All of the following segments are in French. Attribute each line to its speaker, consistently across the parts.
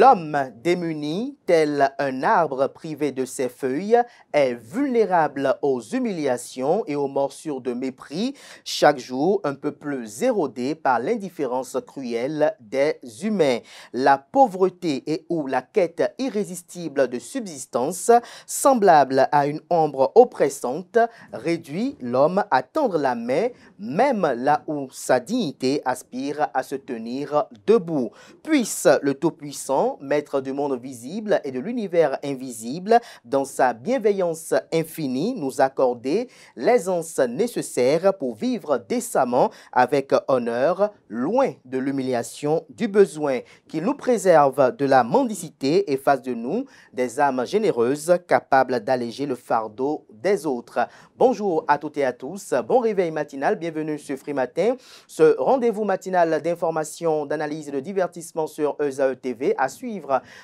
Speaker 1: L'homme démuni, tel un arbre privé de ses feuilles, est vulnérable aux humiliations et aux morsures de mépris, chaque jour un peu plus érodé par l'indifférence cruelle des humains. La pauvreté et ou la quête irrésistible de subsistance, semblable à une ombre oppressante, réduit l'homme à tendre la main, même là où sa dignité aspire à se tenir debout. Puisse le Tout-Puissant, maître du monde visible et de l'univers invisible, dans sa bienveillance infinie, nous accorder l'aisance nécessaire pour vivre décemment avec honneur, loin de l'humiliation du besoin. Qu'il nous préserve de la mendicité et fasse de nous des âmes généreuses capables d'alléger le fardeau des autres. Bonjour à toutes et à tous, bon réveil matinal, bienvenue sur Free Matin, ce rendez-vous matinal d'information, d'analyse et de divertissement sur ESAE TV, à suivre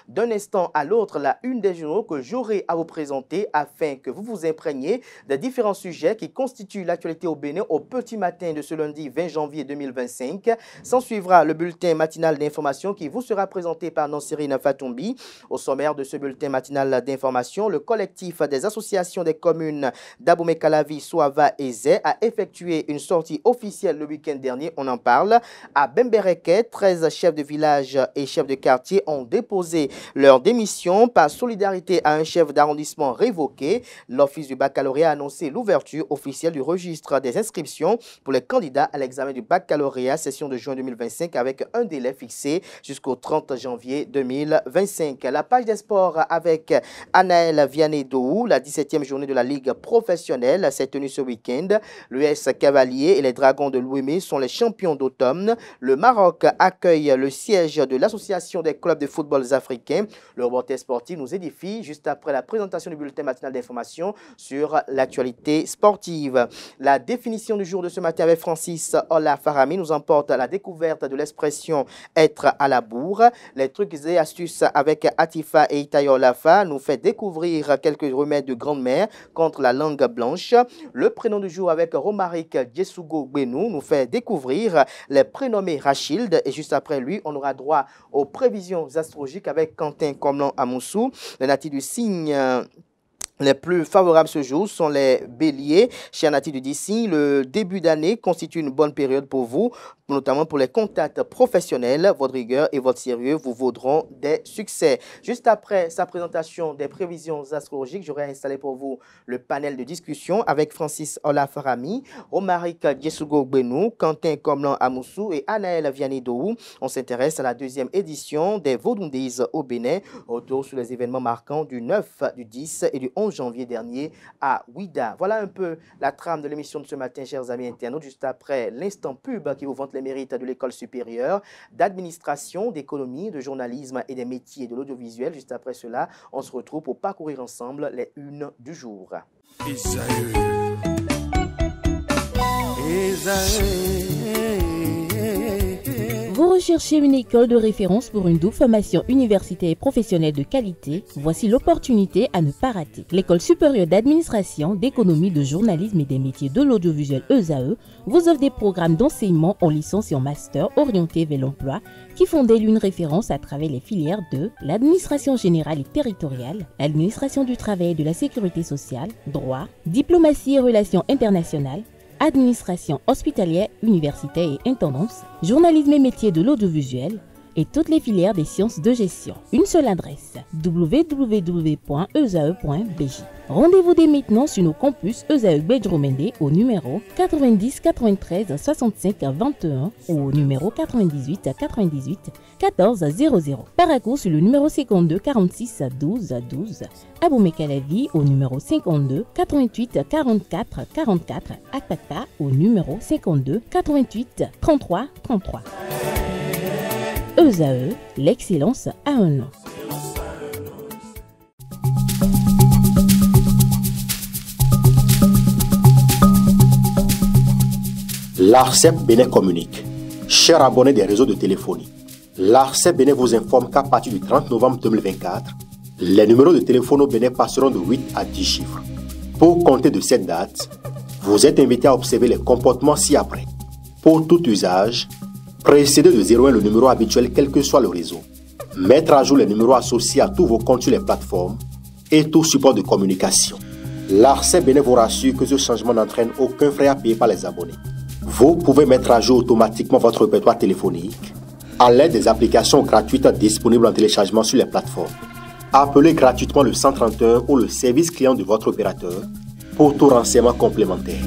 Speaker 1: d'un instant à l'autre la une des journaux que j'aurai à vous présenter afin que vous vous imprégniez des différents sujets qui constituent l'actualité au Bénin au petit matin de ce lundi 20 janvier 2025. S'en suivra le bulletin matinal d'information qui vous sera présenté par Nansirine Fatoumbi. Au sommaire de ce bulletin matinal d'information, le collectif des associations des communes d'Abomey-Calavi, Soava et Zé a effectué une sortie officielle le week-end dernier. On en parle. À Bembereke, 13 chefs de village et chefs de quartier ont déposé leur démission par solidarité à un chef d'arrondissement révoqué. L'Office du baccalauréat a annoncé l'ouverture officielle du registre des inscriptions pour les candidats à l'examen du baccalauréat session de juin 2025 avec un délai fixé jusqu'au 30 janvier 2025. La page des sports avec Anaël Vianney-Dohou, la 17e journée de la Ligue professionnelle s'est tenue ce week-end. L'US Cavalier et les Dragons de Louémé sont les champions d'automne. Le Maroc accueille le siège de l'Association des clubs de football africains. Le reporter sportif nous édifie juste après la présentation du bulletin matinal d'information sur l'actualité sportive. La définition du jour de ce matin avec Francis Ola Farami nous emporte à la découverte de l'expression être à la bourre. Les trucs et astuces avec Atifa et Itayo Lafa nous fait découvrir quelques remèdes de grand-mère contre la langue blanche. Le prénom du jour avec Romaric Djesugo Benou nous fait découvrir les prénommés Rachilde et juste après lui, on aura droit aux prévisions astrologiques avec Quentin Comlan Amoussou. Les natifs du signe les plus favorables ce jour sont les béliers. Chers natifs du 10 signes, le début d'année constitue une bonne période pour vous, notamment pour les contacts professionnels. Votre rigueur et votre sérieux vous vaudront des succès. Juste après sa présentation des prévisions astrologiques, j'aurai installé pour vous le panel de discussion avec Francis Ola Farami, Romaric Djesugo Benou, Quentin Comlan Amoussou et Anaël Vianney-Dohou. On s'intéresse à la deuxième édition des Vaudundays au Bénin, retour sur les événements marquants du 9, du 10 et du 11 janvier dernier à Ouida. Voilà un peu la trame de l'émission de ce matin, chers amis internautes, juste après l'instant pub qui vous vante les mérites de l'école supérieure d'administration, d'économie, de journalisme et des métiers de l'audiovisuel. Juste après cela, on se retrouve pour parcourir ensemble les unes du jour.
Speaker 2: Vous recherchez une école de référence pour une double formation universitaire et professionnelle de qualité? Voici l'opportunité à ne pas rater. L'École supérieure d'administration, d'économie, de journalisme et des métiers de l'audiovisuel ESAE vous offre des programmes d'enseignement en licence et en master orientés vers l'emploi qui font d'elle une référence à travers les filières de l'administration générale et territoriale, l'administration du travail et de la sécurité sociale, droit, diplomatie et relations internationales, administration hospitalière, universitaire et intendance, journalisme et métiers de l'audiovisuel et toutes les filières des sciences de gestion. Une seule adresse, www.esae.bj. Rendez-vous dès maintenant sur nos campus ESAE Bedjromende au numéro 90 93 65 21 ou au numéro 98 98 14 00. Paracourt sur le numéro 52 46 12 12. Abomey-Calavi au numéro 52 88 44 44. Akpata au numéro 52 88 33 33. ESAE, l'excellence à un nom.
Speaker 3: L'ARCEP Bénin communique. Chers abonnés des réseaux de téléphonie, l'ARCEP Bénin vous informe qu'à partir du 30 novembre 2024, les numéros de téléphone au Bénin passeront de 8 à 10 chiffres. Pour compter de cette date, vous êtes invité à observer les comportements ci-après. Pour tout usage, précédez de 01 le numéro habituel quel que soit le réseau. mettre à jour les numéros associés à tous vos comptes sur les plateformes et tout support de communication. L'ARCEP Bénin vous rassure que ce changement n'entraîne aucun frais à payer par les abonnés. Vous pouvez mettre à jour automatiquement votre répertoire téléphonique à l'aide des applications gratuites disponibles en téléchargement sur les plateformes. Appelez gratuitement le 131 ou le service client de votre opérateur pour tout renseignement complémentaire.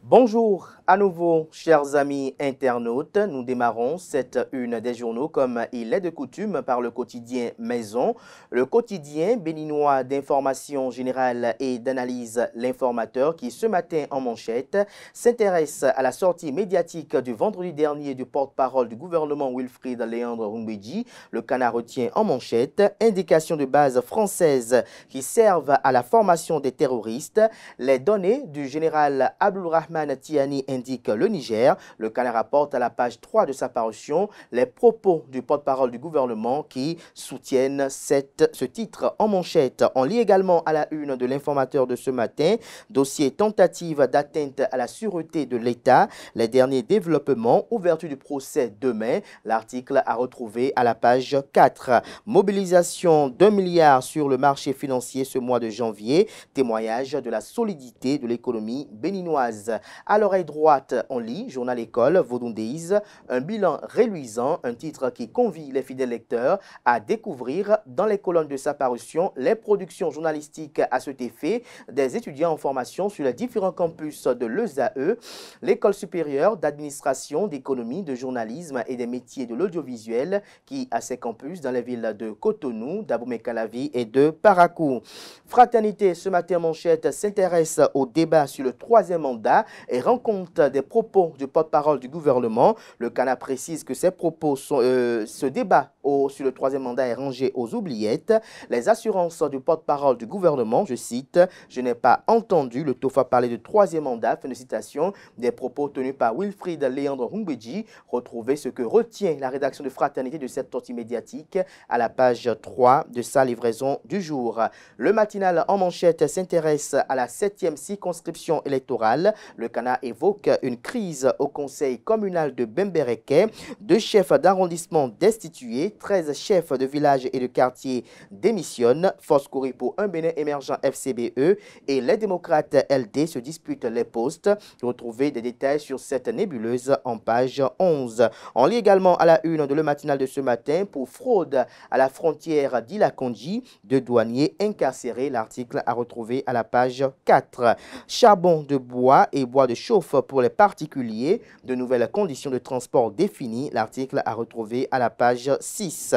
Speaker 1: Bonjour à nouveau, chers amis internautes. Nous démarrons cette une des journaux comme il est de coutume par le quotidien Maison, le quotidien béninois d'information générale et d'analyse L'Informateur qui ce matin en manchette s'intéresse à la sortie médiatique du vendredi dernier du porte-parole du gouvernement Wilfried Léandre Rumbedji. Le Canard retient en manchette indication de base française qui servent à la formation des terroristes. Les données du général Abdulrahman Tiani indique le Niger. Le Canard rapporte à la page 3 de sa parution les propos du porte-parole du gouvernement qui soutiennent ce titre en manchette. On lit également à la une de l'Informateur de ce matin, dossier tentative d'atteinte à la sûreté de l'État, les derniers développements, ouverture du procès demain. L'article à retrouver à la page 4. Mobilisation d'1 milliard sur le marché financier ce mois de janvier, témoignage de la solidité de l'économie béninoise. À l'oreille droite, on lit Journal École, Vodundéis, un bilan reluisant, un titre qui convie les fidèles lecteurs à découvrir dans les colonnes de sa parution les productions journalistiques à cet effet des étudiants en formation sur les différents campus de l'ESAE, l'école supérieure d'administration, d'économie, de journalisme et des métiers de l'audiovisuel qui a ses campus dans les villes de Cotonou, d'Abomey-Calavi et de Parakou. Fraternité, ce matin manchette, s'intéresse au débat sur le troisième mandat et rend compte des propos du porte-parole du gouvernement. Le Canard précise que ces propos sont, ce débat sur le troisième mandat est rangé aux oubliettes. Les assurances du porte-parole du gouvernement, je cite, « Je n'ai pas entendu le TOFA parler de troisième mandat », fin de citation, des propos tenus par Wilfried Léandre Rumbedji. Retrouvez ce que retient la rédaction de Fraternité de cette sortie médiatique à la page 3 de sa livraison du jour. Le matinal en manchette s'intéresse à la 7e circonscription électorale. Le Canard évoque une crise au conseil communal de Bembereke, 2 chefs d'arrondissement destitués, 13 chefs de village et de quartier démissionnent, Force courir pour un Bénin émergent FCBE et les démocrates LD se disputent les postes. Retrouvez des détails sur cette nébuleuse en page 11. On lit également à la une de le matinal de ce matin pour fraude à la frontière d'Ilakonji, 2 douaniers incarcérés. L'article à retrouver à la page 4. Charbon de bois et bois de chauffe pour les particuliers, de nouvelles conditions de transport définies. L'article à retrouver à la page 6.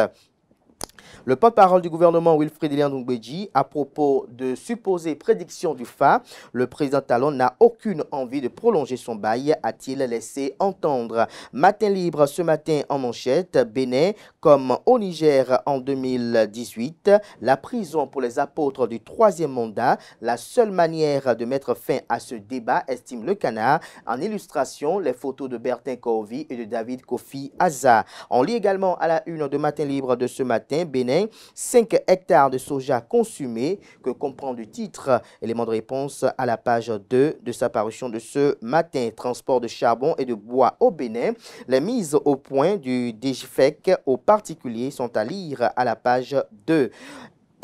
Speaker 1: Le porte-parole du gouvernement Wilfried Léandre Rumbedji à propos de supposées prédictions du FA, le président Talon n'a aucune envie de prolonger son bail, a-t-il laissé entendre. Matin libre ce matin en manchette, Bénin comme au Niger en 2018, la prison pour les apôtres du troisième mandat, la seule manière de mettre fin à ce débat, estime le Canard. En illustration, les photos de Bertin Kohovi et de David Kofi Aza. On lit également à la une de Matin libre de ce matin, Bénin, 5 hectares de soja consumés, que comprend du titre. Élément de réponse à la page 2 de sa parution de ce matin. Transport de charbon et de bois au Bénin. Les mises au point du DGFEC aux particuliers sont à lire à la page 2.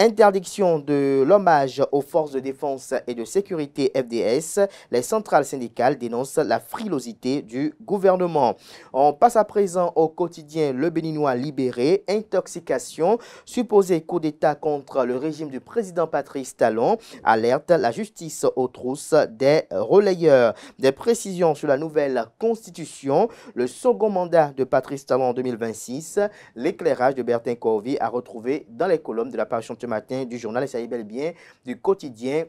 Speaker 1: Interdiction de l'hommage aux forces de défense et de sécurité FDS. Les centrales syndicales dénoncent la frilosité du gouvernement. On passe à présent au quotidien Le Béninois libéré. Intoxication, supposé coup d'État contre le régime du président Patrice Talon. Alerte la justice aux trousses des relayeurs. Des précisions sur la nouvelle constitution. Le second mandat de Patrice Talon en 2026. L'éclairage de Bertin Kohovi à retrouver dans les colonnes de la parution de matin du journal, et ça y est bel et bien du quotidien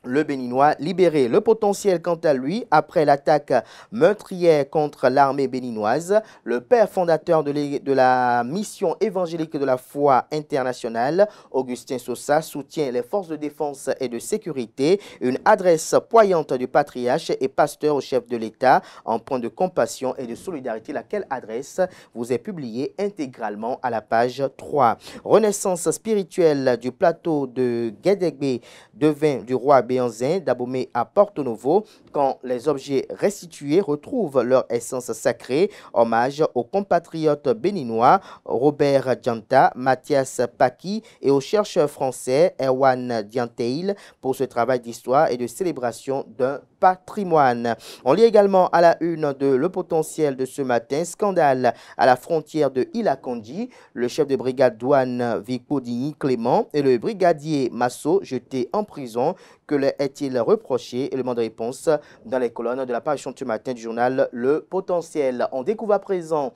Speaker 1: Le Béninois libéré. Le potentiel, quant à lui, après l'attaque meurtrière contre l'armée béninoise, le père fondateur de la mission évangélique de la foi internationale, Augustin Sosa, soutient les forces de défense et de sécurité. Une adresse poignante du patriarche et pasteur au chef de l'État, en point de compassion et de solidarité. Laquelle adresse vous est publiée intégralement à la page 3. Renaissance spirituelle du plateau de Guédégbé, devin du roi Béanzin, d'Abomey à Porto Novo, quand les objets restitués retrouvent leur essence sacrée. Hommage aux compatriotes béninois Robert Dianta, Mathias Paki et aux chercheurs français Erwan Dianteil pour ce travail d'histoire et de célébration d'un patrimoine. On lit également à la une de Le Potentiel de ce matin, scandale à la frontière de Ilakondi, le chef de brigade douane Vicodini Clément et le brigadier Masso jetés en prison. Que leur est-il reproché? Élément de réponse dans les colonnes de la parution de ce matin du journal Le Potentiel. On découvre à présent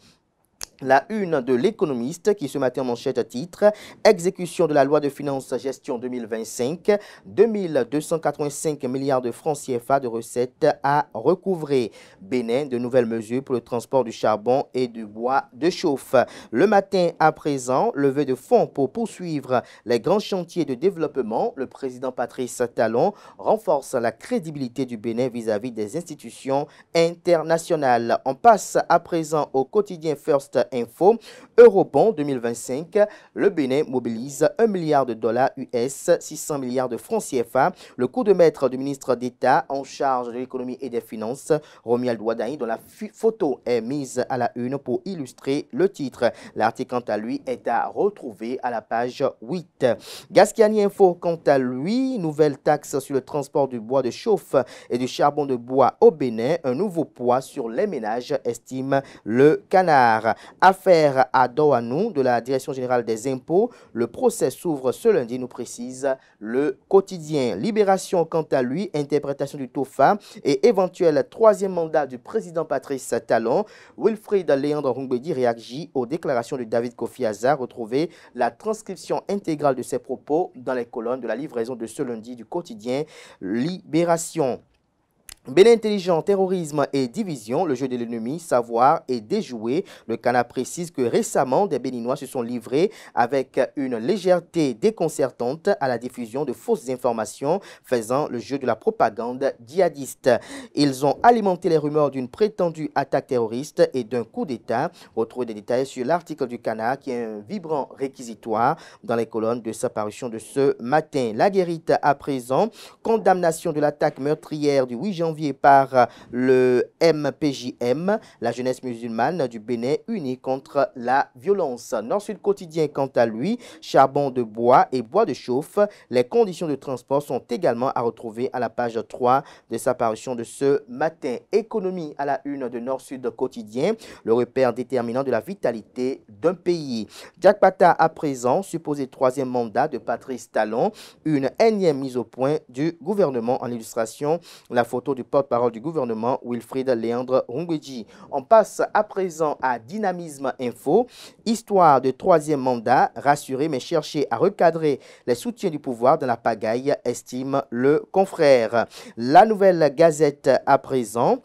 Speaker 1: la une de l'Économiste qui ce matin manchette titre « Exécution de la loi de finances gestion 2025, 2285 milliards de francs CFA de recettes à recouvrer. Bénin, de nouvelles mesures pour le transport du charbon et du bois de chauffe. Le matin à présent, levée de fonds pour poursuivre les grands chantiers de développement. Le président Patrice Talon renforce la crédibilité du Bénin vis-à-vis des institutions internationales. On passe à présent au quotidien First Info, Eurobond 2025, le Bénin mobilise 1 milliard de dollars US, 600 milliards de francs CFA. Le coup de maître du ministre d'État en charge de l'économie et des finances, Romuald Ouaddaï, dont la photo est mise à la une pour illustrer le titre. L'article, quant à lui, est à retrouver à la page 8. Gascani Info, quant à lui, nouvelle taxe sur le transport du bois de chauffe et du charbon de bois au Bénin, un nouveau poids sur les ménages, estime le Canard. Affaire à Douanou de la Direction générale des impôts. Le procès s'ouvre ce lundi, nous précise le quotidien. Libération, quant à lui, interprétation du TOFA et éventuel troisième mandat du président Patrice Talon. Wilfried Léandre Rungbedi réagit aux déclarations de David Kofi Azar. Retrouvez la transcription intégrale de ses propos dans les colonnes de la livraison de ce lundi du quotidien Libération. Bénin intelligent, terrorisme et division, le jeu de l'ennemi, savoir et déjouer. Le Canard précise que récemment, des Béninois se sont livrés avec une légèreté déconcertante à la diffusion de fausses informations faisant le jeu de la propagande djihadiste. Ils ont alimenté les rumeurs d'une prétendue attaque terroriste et d'un coup d'État. Retrouvez des détails sur l'article du Canard qui est un vibrant réquisitoire dans les colonnes de sa parution de ce matin. La Guérite à présent, condamnation de l'attaque meurtrière du 8 janvier par le MPJM, la jeunesse musulmane du Bénin unie contre la violence. Nord-Sud quotidien, quant à lui, charbon de bois et bois de chauffe. Les conditions de transport sont également à retrouver à la page 3 de sa parution de ce matin. Économie à la une de Nord-Sud quotidien, le repère déterminant de la vitalité d'un pays. Jack Pata à présent, supposé troisième mandat de Patrice Talon, une énième mise au point du gouvernement. En illustration, la photo du porte-parole du gouvernement, Wilfried Léandre Rungbedi. On passe à présent à Dynamisme Info. Histoire de troisième mandat, rassurer mais chercher à recadrer les soutiens du pouvoir dans la pagaille, estime le confrère. La Nouvelle Gazette à présent.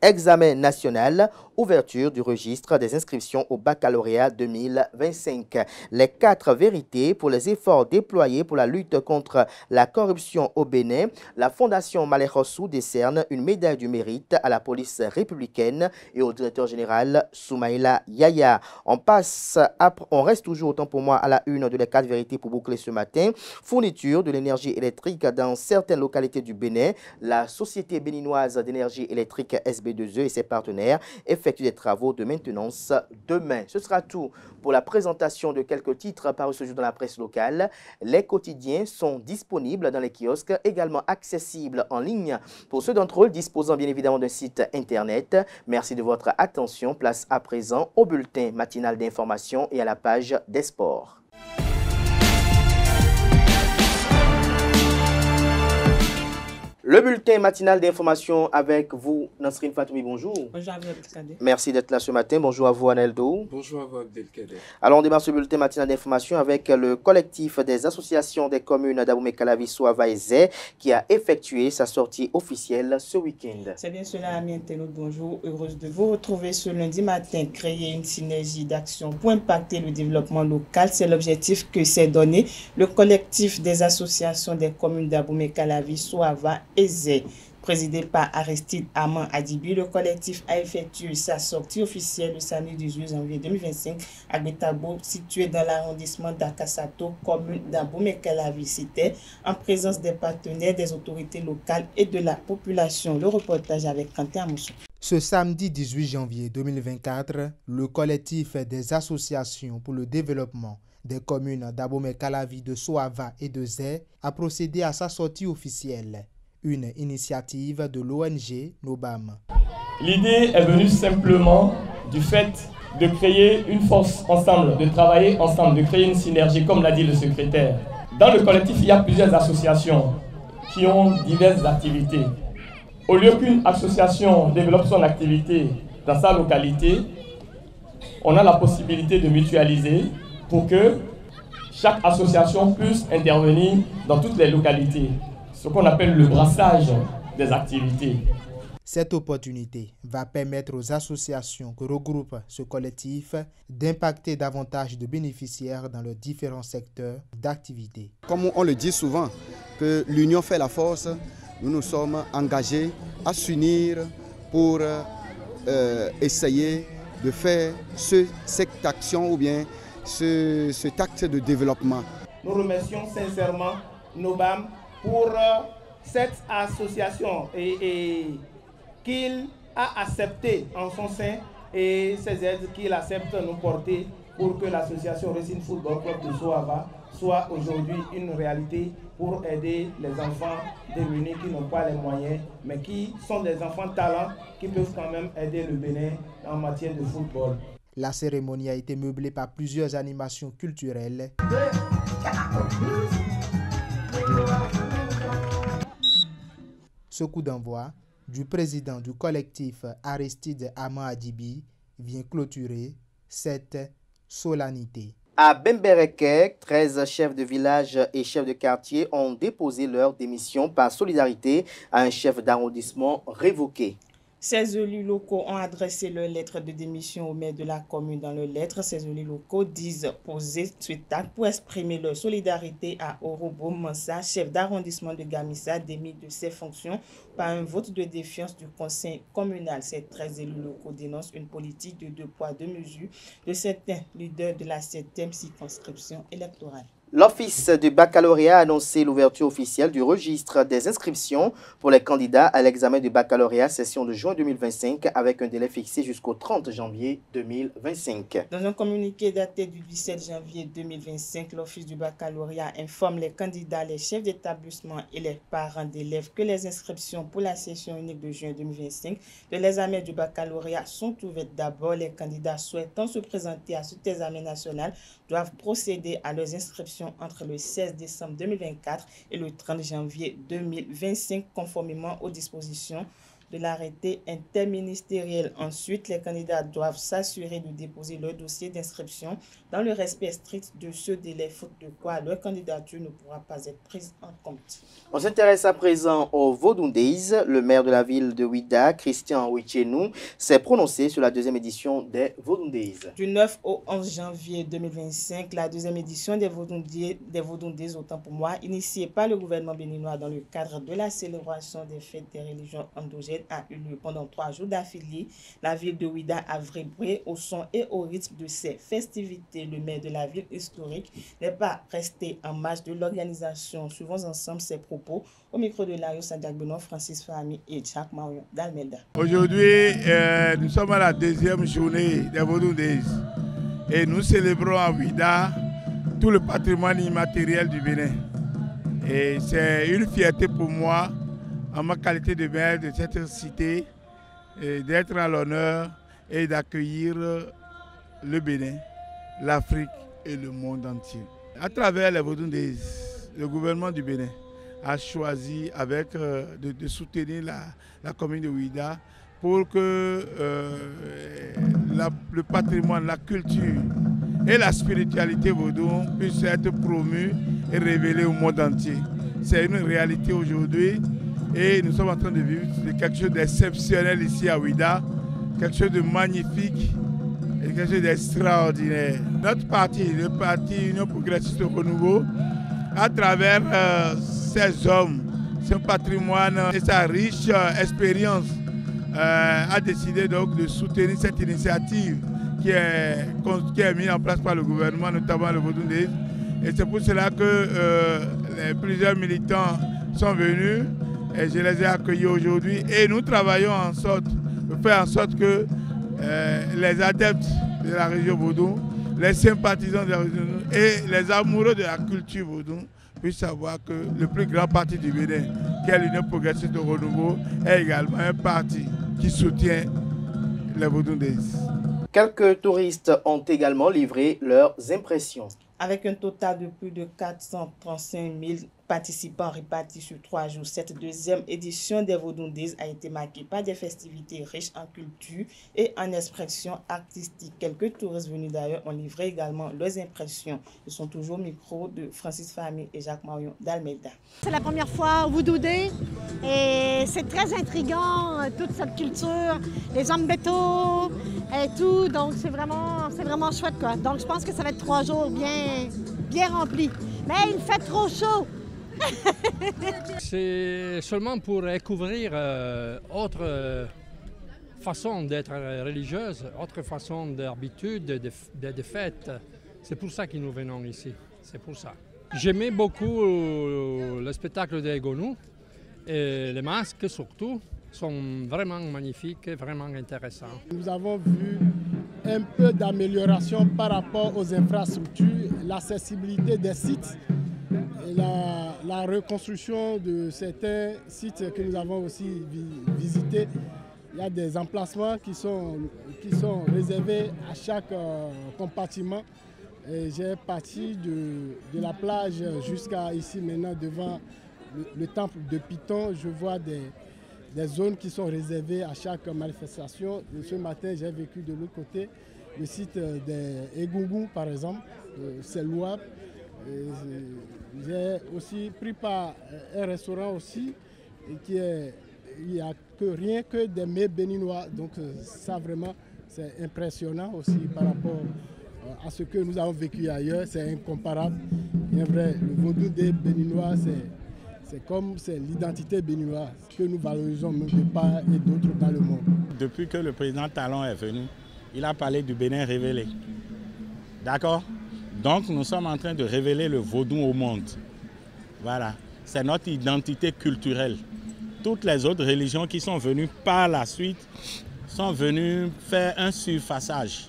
Speaker 1: Examen national, ouverture du registre des inscriptions au baccalauréat 2025. Les 4 vérités pour les efforts déployés pour la lutte contre la corruption au Bénin. La Fondation Malekhossou décerne une médaille du mérite à la police républicaine et au directeur général Soumaïla Yaya. On reste toujours, autant pour moi, à la une de les 4 vérités pour boucler ce matin. Fourniture de l'énergie électrique dans certaines localités du Bénin. La Société béninoise d'énergie électrique SB2E et ses partenaires effectuent des travaux de maintenance demain. Ce sera tout pour la présentation de quelques titres parus ce jour dans la presse locale. Les quotidiens sont disponibles dans les kiosques, également accessibles en ligne pour ceux d'entre eux disposant bien évidemment d'un site internet. Merci de votre attention. Place à présent au bulletin matinal d'information et à la page des sports. Le bulletin matinal d'information avec vous, Nasrine Fatoumi, bonjour.
Speaker 4: Bonjour à vous, Abdelkader.
Speaker 1: Merci d'être là ce matin. Bonjour à vous, Aneldo.
Speaker 5: Bonjour à vous, Abdelkader.
Speaker 1: Alors, on démarre ce bulletin matinal d'information avec le collectif des associations des communes d'Abomey-Calavi, Soava-Zé qui a effectué sa sortie officielle ce week-end.
Speaker 4: C'est bien cela, amis internautes, bonjour. Heureuse de vous retrouver ce lundi matin. Créer une synergie d'action pour impacter le développement local, c'est l'objectif que s'est donné le collectif des associations des communes d'Abomey-Calavi, Soava-Zé. Présidé par Aristide Aman Adibi, le collectif a effectué sa sortie officielle le samedi 18 janvier 2025 à Betabo, situé dans l'arrondissement d'Akasato, commune d'Abomey-Calavi. C'était en présence des partenaires, des autorités locales et de la population. Le reportage avec Quentin Amoussou.
Speaker 5: Ce samedi 18 janvier 2024, le collectif des associations pour le développement des communes d'Abomey-Calavi, de Soava et de Zé a procédé à sa sortie officielle, une initiative de l'ONG Nobam.
Speaker 6: L'idée est venue simplement du fait de créer une force ensemble, de travailler ensemble, de créer une synergie, comme l'a dit le secrétaire. Dans le collectif, il y a plusieurs associations qui ont diverses activités. Au lieu qu'une association développe son activité dans sa localité, on a la possibilité de mutualiser pour que chaque association puisse intervenir dans toutes les localités, ce qu'on appelle le brassage des activités.
Speaker 5: Cette opportunité va permettre aux associations que regroupe ce collectif d'impacter davantage de bénéficiaires dans leurs différents secteurs d'activité.
Speaker 7: Comme on le dit souvent, que l'union fait la force, nous nous sommes engagés à s'unir pour essayer de faire cette action ou bien cet acte de développement.
Speaker 8: Nous remercions sincèrement Nobam pour cette association et qu'il a accepté en son sein et ces aides qu'il accepte nous porter pour que l'association Racing Football Club de Soava soit aujourd'hui une réalité pour aider les enfants démunis qui n'ont pas les moyens, mais qui sont des enfants talents qui peuvent quand même aider le Bénin en matière de football.
Speaker 5: La cérémonie a été meublée par plusieurs animations culturelles. Ce coup d'envoi du président du collectif Aristide Aman Adibi vient clôturer cette solennité.
Speaker 1: À Bembereke, 13 chefs de village et chefs de quartier ont déposé leur démission par solidarité à un chef d'arrondissement révoqué.
Speaker 4: Ces élus locaux ont adressé leur lettre de démission au maire de la commune. Dans leur lettre, ces élus locaux disent poser suite pour exprimer leur solidarité à Orobo Mansa, chef d'arrondissement de Gamissa, démis de ses fonctions par un vote de défiance du conseil communal. Ces 13 élus locaux dénoncent une politique de 2 poids 2 mesures de certains leaders de la 7e circonscription électorale.
Speaker 1: L'Office du baccalauréat a annoncé l'ouverture officielle du registre des inscriptions pour les candidats à l'examen du baccalauréat session de juin 2025 avec un délai fixé jusqu'au 30 janvier 2025.
Speaker 4: Dans un communiqué daté du 17 janvier 2025, l'Office du baccalauréat informe les candidats, les chefs d'établissement et les parents d'élèves que les inscriptions pour la session unique de juin 2025 de l'examen du baccalauréat sont ouvertes. D'abord, les candidats souhaitant se présenter à cet examen national doivent procéder à leurs inscriptions entre le 16 décembre 2024 et le 30 janvier 2025, conformément aux dispositions de l'arrêté interministériel. Ensuite, les candidats doivent s'assurer de déposer leur dossier d'inscription dans le respect strict de ce délai, faute de quoi leur candidature ne pourra pas être prise en compte.
Speaker 1: On s'intéresse à présent au Vodun Days. Le maire de la ville de Ouida, Christian Ouichenou, s'est prononcé sur la deuxième édition des Vodun Days.
Speaker 4: Du 9 au 11 janvier 2025, la deuxième édition des Vodun Days, autant pour moi, initiée par le gouvernement béninois dans le cadre de la célébration des fêtes des religions endogènes, a eu lieu pendant 3 jours d'affilée. La ville de Ouida a vibré au son et au rythme de ses festivités. Le maire de la ville historique n'est pas resté en marge de l'organisation. Suivons ensemble ses propos au micro de Lario Sandiak-Benoît, Francis Fahmi et Jacques Marion d'Almelda.
Speaker 9: Aujourd'hui, nous sommes à la deuxième journée des Vodun Days et nous célébrons à Ouida tout le patrimoine immatériel du Bénin. Et c'est une fierté pour moi, en ma qualité de maire de cette cité, d'être à l'honneur et d'accueillir le Bénin, l'Afrique et le monde entier. À travers les Vodun Days, le gouvernement du Bénin a choisi de soutenir la commune de Ouida pour que le patrimoine, la culture et la spiritualité vaudou puissent être promues et révélées au monde entier. C'est une réalité aujourd'hui. Et nous sommes en train de vivre quelque chose d'exceptionnel ici à Ouida, quelque chose de magnifique et quelque chose d'extraordinaire. Notre parti, le parti Union Progressiste Renouveau, à travers ces hommes son patrimoine et sa riche expérience, a décidé donc de soutenir cette initiative qui est mise en place par le gouvernement, notamment le Vodou Days. Et c'est pour cela que plusieurs militants sont venus et je les ai accueillis aujourd'hui. Et nous travaillons pour faire en sorte que les adeptes de la région Vodou, les sympathisants de la région et les amoureux de la culture Vodou puissent savoir que le plus grand parti du Bénin, qui est l'Union progressiste de renouveau, est également un parti qui soutient les Vodou Days.
Speaker 1: Quelques touristes ont également livré leurs impressions.
Speaker 4: Avec un total de plus de 435 000 participants répartis sur 3 jours, cette deuxième édition des Vodou Days a été marquée par des festivités riches en culture et en expression artistique. Quelques touristes venus d'ailleurs ont livré également leurs impressions. Ils sont toujours au micro de Francis Famille et Jacques Marion d'Almeida.
Speaker 10: C'est la première fois au Vodou Day et c'est très intriguant, toute cette culture, les hommes béto et tout, donc c'est vraiment chouette quoi. Donc je pense que ça va être 3 jours bien remplis. Mais il fait trop chaud.
Speaker 11: C'est seulement pour découvrir autre façon d'être religieuse, autre façon d'habitude, de fêtes. C'est pour ça que nous venons ici. C'est pour ça. J'aimais beaucoup le spectacle des Gonou et les masques surtout sont vraiment magnifiques et vraiment intéressants.
Speaker 12: Nous avons vu un peu d'amélioration par rapport aux infrastructures, l'accessibilité des sites. Et la reconstruction de certains sites que nous avons aussi visités. Il y a des emplacements qui sont réservés à chaque compartiment. J'ai parti de la plage jusqu'à ici maintenant devant le temple de Python. Je vois des zones qui sont réservées à chaque manifestation. Ce matin, j'ai vécu de l'autre côté, le site des Egungun par exemple, c'est louable. J'ai aussi pris par un restaurant aussi il n'y a rien que des mets béninois, donc ça vraiment c'est impressionnant aussi par rapport à ce que nous avons vécu ailleurs, c'est incomparable. Bien vrai, le Vodou des Béninois c'est l'identité béninoise que nous valorisons même de part et d'autre dans le monde.
Speaker 13: Depuis que le président Talon est venu, il a parlé du Bénin révélé. D'accord ? Donc nous sommes en train de révéler le vaudou au monde. Voilà, c'est notre identité culturelle. Toutes les autres religions qui sont venues par la suite sont venues faire un surfaçage.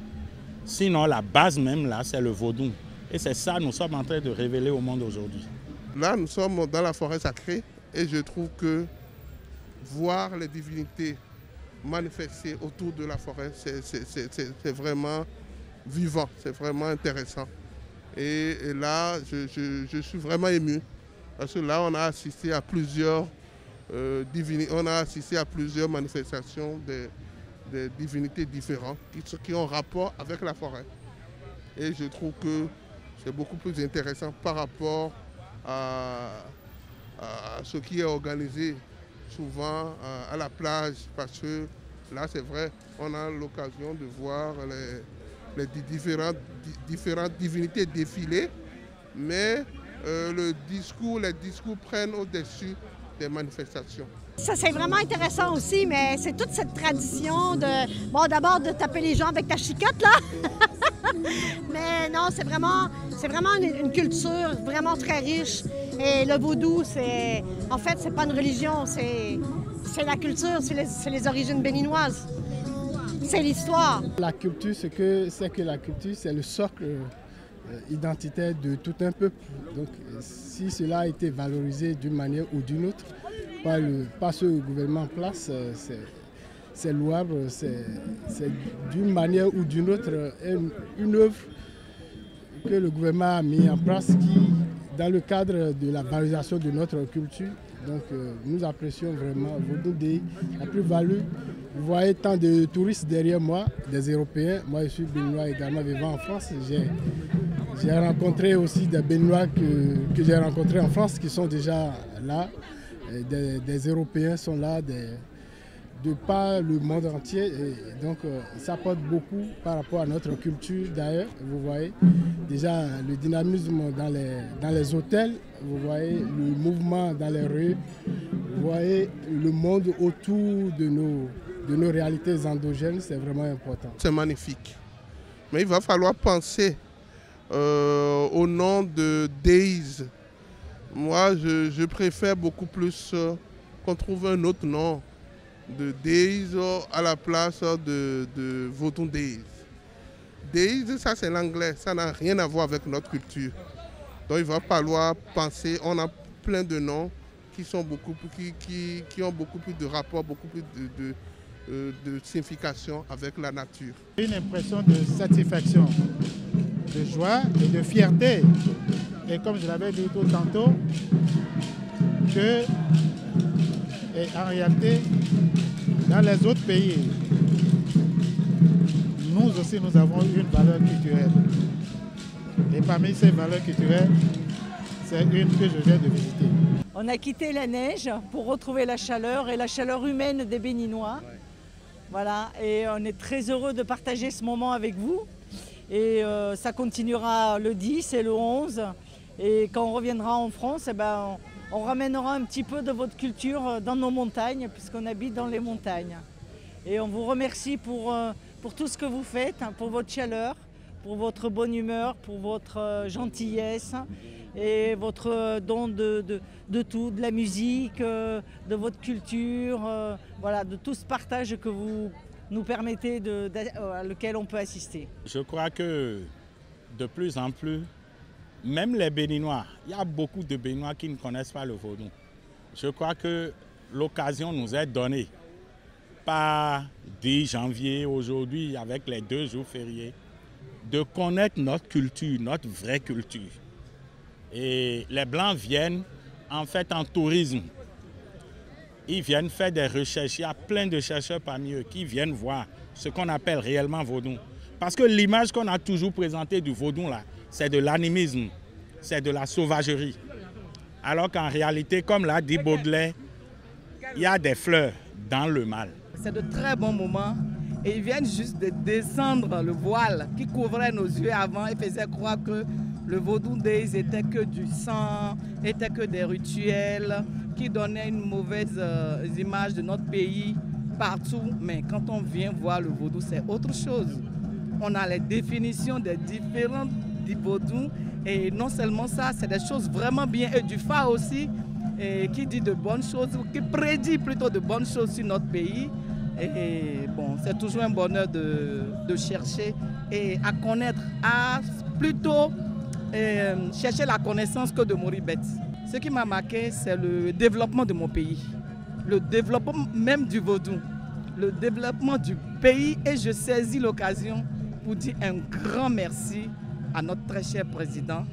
Speaker 13: Sinon la base même là, c'est le vaudou. Et c'est ça que nous sommes en train de révéler au monde aujourd'hui.
Speaker 14: Là, nous sommes dans la forêt sacrée et je trouve que voir les divinités manifester autour de la forêt, c'est vraiment vivant, c'est vraiment intéressant. Et là, je suis vraiment ému parce que là, on a assisté à plusieurs manifestations de divinités différentes qui ont rapport avec la forêt. Et je trouve que c'est beaucoup plus intéressant par rapport à ce qui est organisé souvent à la plage, parce que là, c'est vrai, on a l'occasion de voir les différentes divinités défiler, mais les discours prennent au-dessus des manifestations.
Speaker 10: Ça, c'est vraiment intéressant aussi, mais c'est toute cette tradition d'abord de taper les gens avec ta chicotte, là. Mais non, c'est vraiment une culture vraiment très riche. Et le vaudou, en fait, c'est pas une religion, c'est la culture, c'est les origines béninoises. C'est l'histoire.
Speaker 12: La culture, la culture, c'est le socle identitaire de tout un peuple. Donc, si cela a été valorisé d'une manière ou d'une autre par ce gouvernement en place, c'est louable, c'est d'une manière ou d'une autre une œuvre que le gouvernement a mis en place qui, dans le cadre de la valorisation de notre culture, donc nous apprécions vraiment Vodou Day, la plus-value. Vous voyez tant de touristes derrière moi, des Européens. Moi, je suis béninois également vivant en France. J'ai rencontré aussi des Béninois que j'ai rencontrés en France qui sont déjà là. Des Européens sont là, de par le monde entier. Et donc ça apporte beaucoup par rapport à notre culture d'ailleurs. Vous voyez déjà le dynamisme dans les hôtels, vous voyez le mouvement dans les rues, vous voyez le monde autour de nos réalités endogènes, c'est vraiment important.
Speaker 14: C'est magnifique. Mais il va falloir penser au nom de Days. Moi, je préfère beaucoup plus qu'on trouve un autre nom de Days à la place de Vodou Days. Days, ça c'est l'anglais, ça n'a rien à voir avec notre culture. Donc il va falloir penser, on a plein de noms qui ont beaucoup plus de rapport, beaucoup plus de signification avec la nature.
Speaker 15: Une impression de satisfaction, de joie et de fierté. Et comme je l'avais dit tout tantôt, que en réalité, dans les autres pays, nous aussi nous avons une valeur culturelle. Et parmi ces valeurs culturelles, c'est une que je viens de visiter.
Speaker 16: On a quitté la neige pour retrouver la chaleur et la chaleur humaine des Béninois. Voilà, et on est très heureux de partager ce moment avec vous. Et ça continuera le 10 et le 11. Et quand on reviendra en France, eh ben, on ramènera un petit peu de votre culture dans nos montagnes, puisqu'on habite dans les montagnes. Et on vous remercie pour tout ce que vous faites, pour votre chaleur, pour votre bonne humeur, pour votre gentillesse et votre don de tout, de la musique, de votre culture, voilà, de tout ce partage que vous nous permettez, à lequel on peut assister.
Speaker 13: Je crois que de plus en plus, même les Béninois, il y a beaucoup de Béninois qui ne connaissent pas le vaudou. Je crois que l'occasion nous est donnée par 10 janvier aujourd'hui, avec les 2 jours fériés, de connaître notre culture, notre vraie culture. Et les Blancs viennent en fait en tourisme. Ils viennent faire des recherches. Il y a plein de chercheurs parmi eux qui viennent voir ce qu'on appelle réellement vaudou. Parce que l'image qu'on a toujours présentée du vaudou, là, c'est de l'animisme, c'est de la sauvagerie. Alors qu'en réalité, comme l'a dit Baudelaire, il y a des fleurs dans le mal.
Speaker 17: C'est de très bons moments et ils viennent juste de descendre le voile qui couvrait nos yeux avant et faisait croire que le Vodou Days était que du sang, était que des rituels qui donnaient une mauvaise image de notre pays partout. Mais quand on vient voir le vaudou, c'est autre chose. On a les définitions des différents vaudous et non seulement ça, c'est des choses vraiment bien. Et du Fa aussi, qui dit de bonnes choses, qui prédit plutôt de bonnes choses sur notre pays. Et bon, c'est toujours un bonheur de chercher et à connaître, à plutôt chercher la connaissance que de mourir bête. Ce qui m'a marqué, c'est le développement de mon pays, le développement même du vaudou, le développement du pays. Et je saisis l'occasion pour dire un grand merci à notre très cher président,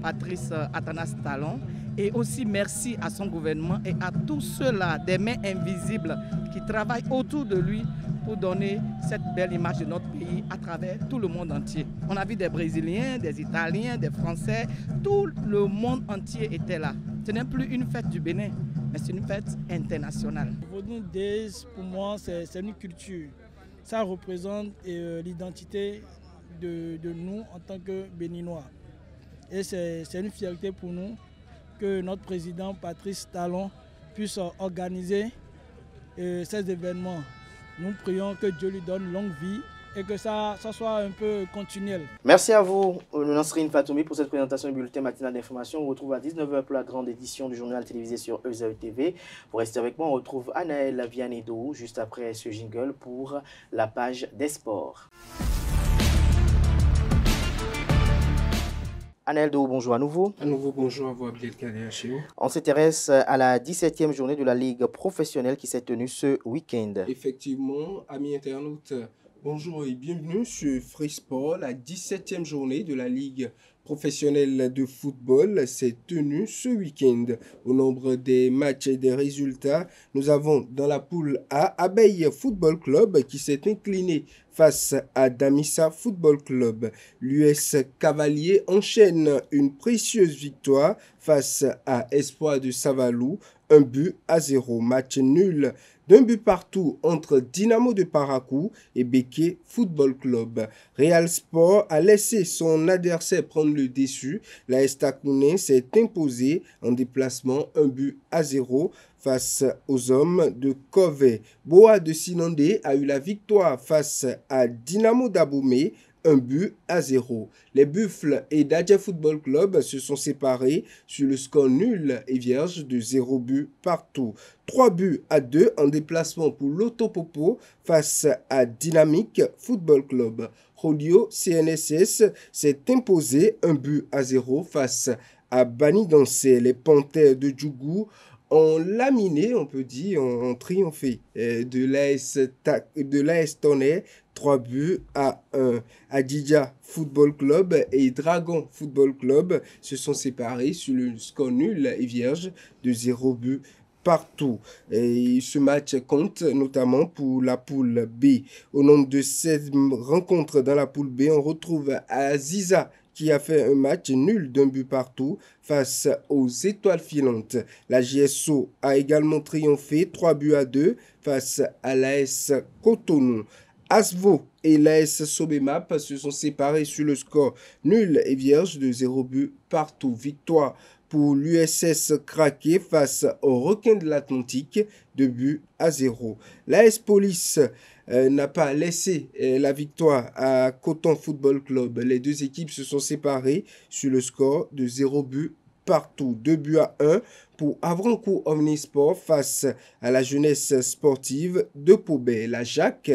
Speaker 17: Patrice Atanas Talon, et aussi merci à son gouvernement et à tous ceux-là, des mains invisibles, qui travaillent autour de lui pour donner cette belle image de notre pays à travers tout le monde entier. On a vu des Brésiliens, des Italiens, des Français, tout le monde entier était là. Ce n'est plus une fête du Bénin, mais c'est une fête internationale.
Speaker 18: Vodou Days, pour moi, c'est une culture. Ça représente l'identité de nous en tant que Béninois. Et c'est une fierté pour nous que notre président Patrice Talon puisse organiser ces événements. Nous prions que Dieu lui donne longue vie et que ça soit un peu continuel.
Speaker 1: Merci à vous, Nasrine Fatoumi, pour cette présentation du bulletin matinal d'information. On retrouve à 19h pour la grande édition du journal télévisé sur EZAE TV. Pour rester avec moi, on retrouve Anaël Vianedou juste après ce jingle pour la page des sports. Anaël Dou, bonjour à nouveau.
Speaker 19: À nouveau, bonjour à vous, Abdelkader Chéou.
Speaker 1: On s'intéresse à la 17e journée de la Ligue professionnelle qui s'est tenue ce week-end.
Speaker 19: Effectivement, amis internautes, bonjour et bienvenue sur Free Sport. La 17e journée de la Ligue professionnelle de football s'est tenue ce week-end. Au nombre des matchs et des résultats, nous avons dans la poule A, Abeille Football Club qui s'est incliné face à Damissa Football Club. L'US Cavalier enchaîne une précieuse victoire face à Espoir de Savalou, 1-0. Match nul 2-1 entre Dynamo de Parakou et Béké Football Club. Real Sport a laissé son adversaire prendre le dessus. L'AS Takouné s'est imposé en déplacement 1-0 face aux hommes de Kové. Boa de Sinandé a eu la victoire face à Dynamo d'Aboumé, 1-0. Les Buffles et Dadja Football Club se sont séparés sur le score nul et vierge de 0 but partout. 3-2 en déplacement pour l'Autopopo face à Dynamique Football Club. Rodio CNSS s'est imposé 1-0 face à Banigansé. Les Panthères de Djougou ont laminé, on peut dire, ont triomphé de l'AS Tonnerre 3-1. Adidja Football Club et Dragon Football Club se sont séparés sur le score nul et vierge de 0 but partout. Et ce match compte notamment pour la poule B. Au nombre de 16 rencontres dans la poule B, on retrouve Aziza qui a fait un match nul d'1 but partout face aux Étoiles Filantes. La JSO a également triomphé 3-2 face à l'AS Cotonou. Asvo et l'AS Sobemap se sont séparés sur le score nul et vierge de 0 but partout. Victoire pour l'USS Craqué face aux Requins de l'Atlantique, 2-0. L'AS Police n'a pas laissé la victoire à Coton Football Club. Les deux équipes se sont séparées sur le score de 0 but partout. 2-1 pour Avrancourt Omnisport face à la jeunesse sportive de Pobet. La Jacques,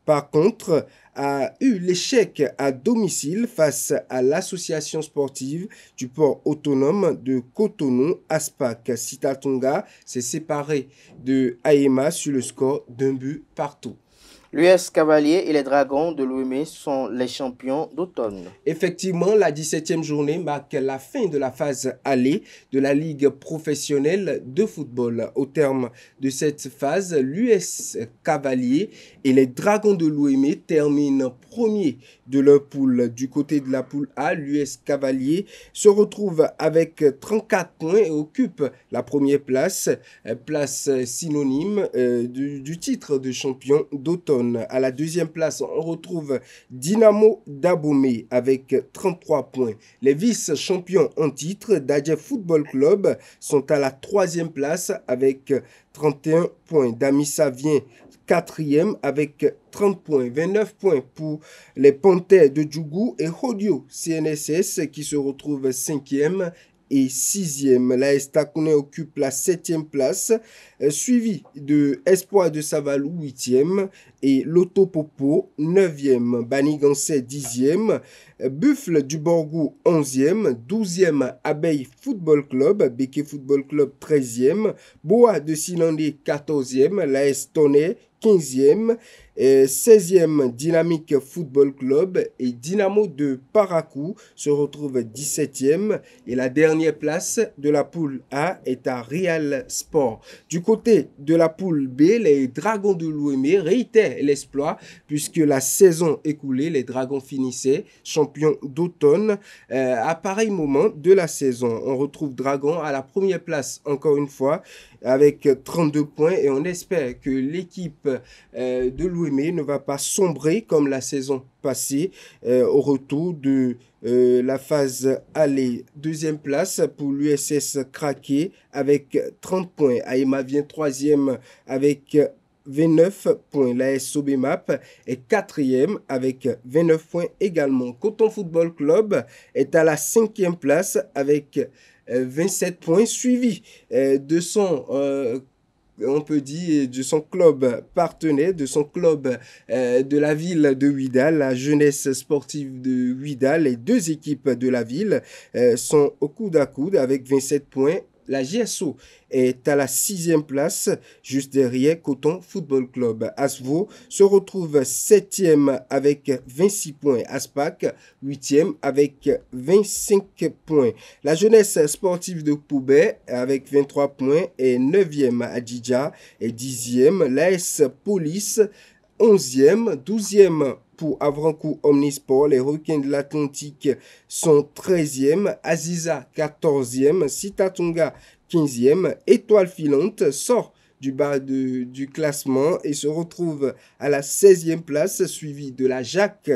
Speaker 19: par contre, a eu l'échec à domicile face à l'association sportive du port autonome de Cotonou, Aspac. Sitatonga s'est séparé de Aema sur le score d'1 but partout.
Speaker 1: L'US Cavalier et les Dragons de Lomé sont les champions d'automne.
Speaker 19: Effectivement, la 17e journée marque la fin de la phase aller de la Ligue professionnelle de football. Au terme de cette phase, l'US Cavalier et les Dragons de Lomé terminent premiers de leur poule. Du côté de la poule A, l'US Cavalier se retrouve avec 34 points et occupe la première place, place synonyme du titre de champion d'automne. À la deuxième place, on retrouve Dynamo d'Aboumé avec 33 points. Les vice-champions en titre, Dadja Football Club, sont à la troisième place avec 31 points. Damissa vient quatrième avec 30 points. 29 points pour les Panthères de Djougou et Rodio CNSS qui se retrouvent cinquième et 6e. L'AS Takouné occupe la 7e place, suivi de Espoir de Savalou 8e et l'Autopopo 9e. Banigansé 10e, Buffle du Borgou 11e, 12e Abeille Football Club, Béké Football Club 13e, Boa de Sinandé 14e, l'AS Tonnerre 15e, 16e Dynamique Football Club et Dynamo de Parakou se retrouve 17e et la dernière place de la poule A est à Real Sport. Du côté de la poule B, les Dragons de Lomé réitèrent l'exploit puisque la saison écoulée, les Dragons finissaient champions d'automne. À pareil moment de la saison, on retrouve Dragon à la première place encore une fois avec 32 points et on espère que l'équipe de l'Ouémé ne va pas sombrer comme la saison passée au retour de la phase aller. Deuxième place pour l'USS Craqué avec 30 points. Aïma vient troisième avec 29 points. L'AS Sobemap est quatrième avec 29 points également. Coton Football Club est à la cinquième place avec 27 points, suivi de son, on peut dire, de son club partenaire, de son club de la ville de Ouida, la jeunesse sportive de Ouida. Les deux équipes de la ville sont au coude à coude avec 27 points. La GSO est à la 6e place, juste derrière Coton Football Club. Asvo se retrouve 7e avec 26 points. Aspac, 8e avec 25 points. La jeunesse sportive de Poubet avec 23 points est 9e. Adidja est 10e. L'AS Police, 11e. 12e pour Avrancourt Omnisport. Les Requins de l'Atlantique sont 13e. Aziza, 14e. Sitatonga, 15e. Étoile Filante sort du bas du classement et se retrouve à la 16e place, suivi de la JAC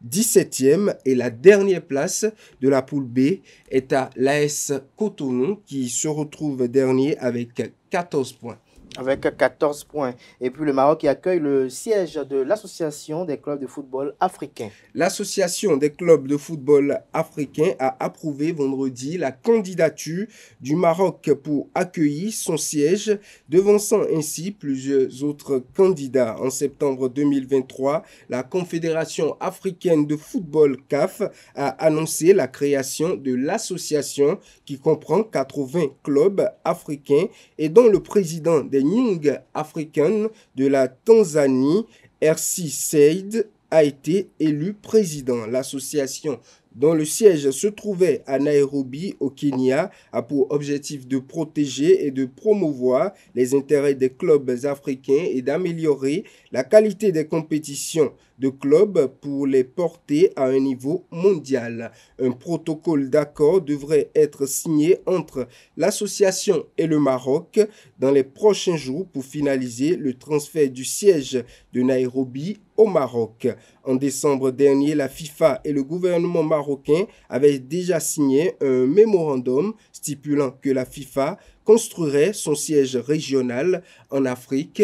Speaker 19: 17e, et la dernière place de la poule B est à l'AS Cotonou qui se retrouve dernier avec 14 points.
Speaker 1: Avec 14 points. Et puis le Maroc qui accueille le siège de l'Association des clubs de football africains.
Speaker 19: L'Association des clubs de football africains a approuvé vendredi la candidature du Maroc pour accueillir son siège, devançant ainsi plusieurs autres candidats. En septembre 2023, la Confédération africaine de football CAF a annoncé la création de l'association qui comprend 80 clubs africains et dont le président des Young Africans de la Tanzanie, Hersi Said, a été élu président. L'association, dont le siège se trouvait à Nairobi, au Kenya, a pour objectif de protéger et de promouvoir les intérêts des clubs africains et d'améliorer la qualité des compétitions de clubs pour les porter à un niveau mondial. Un protocole d'accord devrait être signé entre l'association et le Maroc dans les prochains jours pour finaliser le transfert du siège de Nairobi au Maroc. En décembre dernier, la FIFA et le gouvernement marocain avaient déjà signé un mémorandum stipulant que la FIFA construirait son siège régional en Afrique,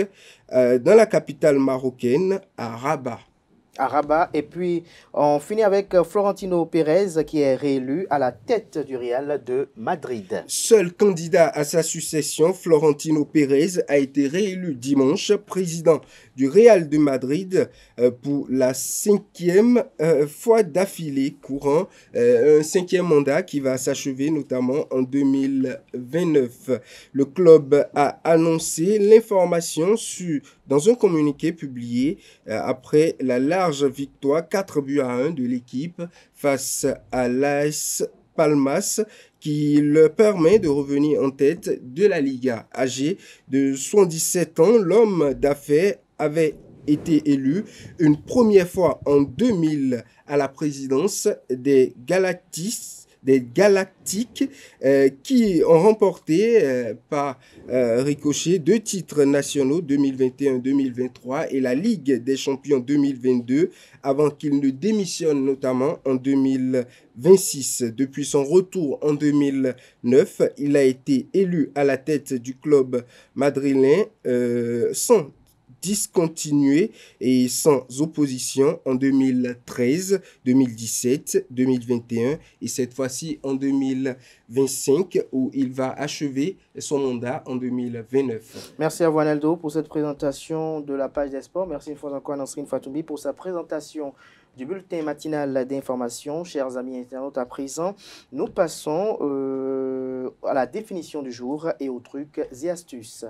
Speaker 19: dans la capitale marocaine, à Rabat.
Speaker 1: Et puis on finit avec Florentino Pérez qui est réélu à la tête du Real de Madrid.
Speaker 19: Seul candidat à sa succession, Florentino Pérez a été réélu dimanche président du Real de Madrid pour la 5e fois d'affilée, courant un 5e mandat qui va s'achever notamment en 2029. Le club a annoncé l'information dans un communiqué publié après la large victoire 4-1 de l'équipe face à l'AS Palmas, qui leur permet de revenir en tête de la Liga. Âgé de 77 ans, l'homme d'affaires avait été élu une première fois en 2000 à la présidence des Galactiques qui ont remporté par ricochet 2 titres nationaux 2021-2023 et la Ligue des champions 2022 avant qu'il ne démissionne notamment en 2026. Depuis son retour en 2009, il a été élu à la tête du club madrilène sans discontinué et sans opposition en 2013, 2017, 2021 et cette fois-ci en 2025 où il va achever son mandat en 2029.
Speaker 1: Merci à vous Analdo pour cette présentation de la page des sports. Merci une fois encore à Nasrine Fatoumi pour sa présentation du bulletin matinal d'information. Chers amis internautes, à présent, nous passons à la définition du jour et aux trucs et astuces.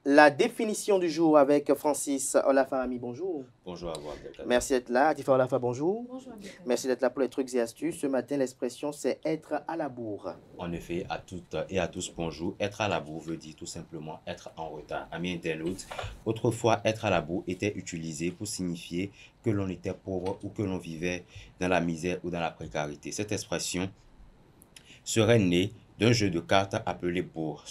Speaker 1: La définition du jour avec Francis Olafahami, bonjour.
Speaker 20: Bonjour à vous.
Speaker 1: Merci d'être là. Atifa Olafa, bonjour.
Speaker 20: Bonjour.
Speaker 1: Merci d'être là pour les trucs et astuces. Ce matin, l'expression c'est être à la bourre.
Speaker 20: En effet, à toutes et à tous, bonjour. Être à la bourre veut dire tout simplement être en retard. Amis internautes, autrefois, être à la bourre était utilisé pour signifier que l'on était pauvre ou que l'on vivait dans la misère ou dans la précarité. Cette expression serait née d'un jeu de cartes appelé bourre.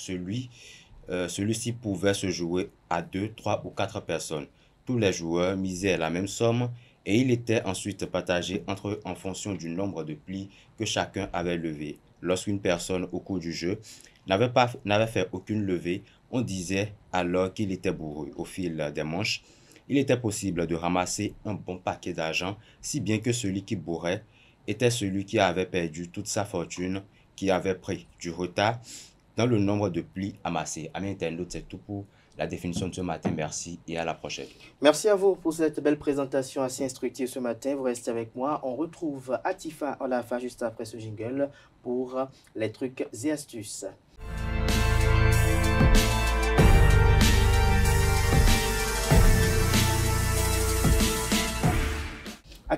Speaker 20: Celui-ci pouvait se jouer à 2, 3 ou 4 personnes. Tous les joueurs misaient la même somme et il était ensuite partagé entre eux en fonction du nombre de plis que chacun avait levé. Lorsqu'une personne au cours du jeu n'avait fait aucune levée, on disait alors qu'il était bourreux. Au fil des manches, il était possible de ramasser un bon paquet d'argent, si bien que celui qui bourrait était celui qui avait perdu toute sa fortune, qui avait pris du retard dans le nombre de plis amassés. Amis internautes, c'est tout pour la définition de ce matin. Merci et à la prochaine.
Speaker 1: Merci à vous pour cette belle présentation assez instructive ce matin. Vous restez avec moi. On retrouve Atifa Olafa juste après ce jingle pour les trucs et astuces.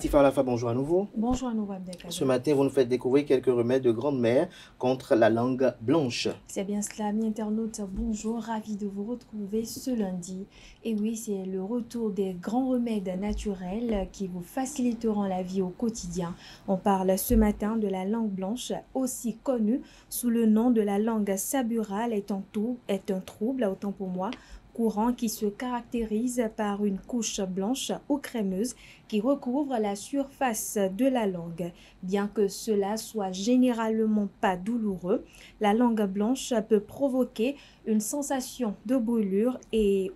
Speaker 1: Atifa Alafa, bonjour à nouveau.
Speaker 21: Bonjour à nouveau, Abdelkader.
Speaker 1: Ce matin, vous nous faites découvrir quelques remèdes de grande-mère contre la langue blanche.
Speaker 21: C'est bien cela, amis internautes. Bonjour, ravi de vous retrouver ce lundi. Et oui, c'est le retour des grands remèdes naturels qui vous faciliteront la vie au quotidien. On parle ce matin de la langue blanche, aussi connue sous le nom de la langue saburale, est un trouble, autant pour moi, courant qui se caractérise par une couche blanche ou crémeuse qui recouvre la surface de la langue. Bien que cela soit généralement pas douloureux, la langue blanche peut provoquer une sensation de brûlure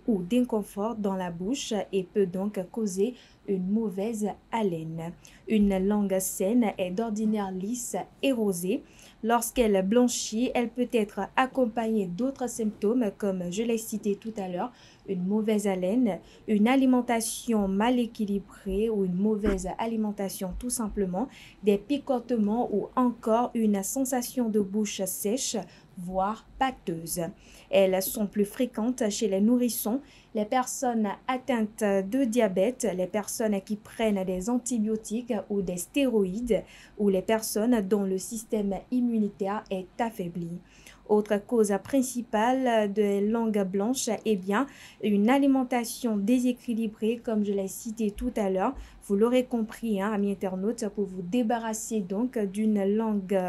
Speaker 21: ou d'inconfort dans la bouche et peut donc causer une mauvaise haleine. Une langue saine est d'ordinaire lisse et rosée. Lorsqu'elle blanchit, elle peut être accompagnée d'autres symptômes comme je l'ai cité tout à l'heure, une mauvaise haleine, une alimentation mal équilibrée ou une mauvaise alimentation tout simplement, des picotements ou encore une sensation de bouche sèche, voire pâteuse. Elles sont plus fréquentes chez les nourrissons, les personnes atteintes de diabète, les personnes qui prennent des antibiotiques ou des stéroïdes ou les personnes dont le système immunitaire est affaibli. Autre cause principale de langue blanche, une alimentation déséquilibrée, comme je l'ai cité tout à l'heure. Vous l'aurez compris, amis internautes, pour vous débarrasser donc d'une langue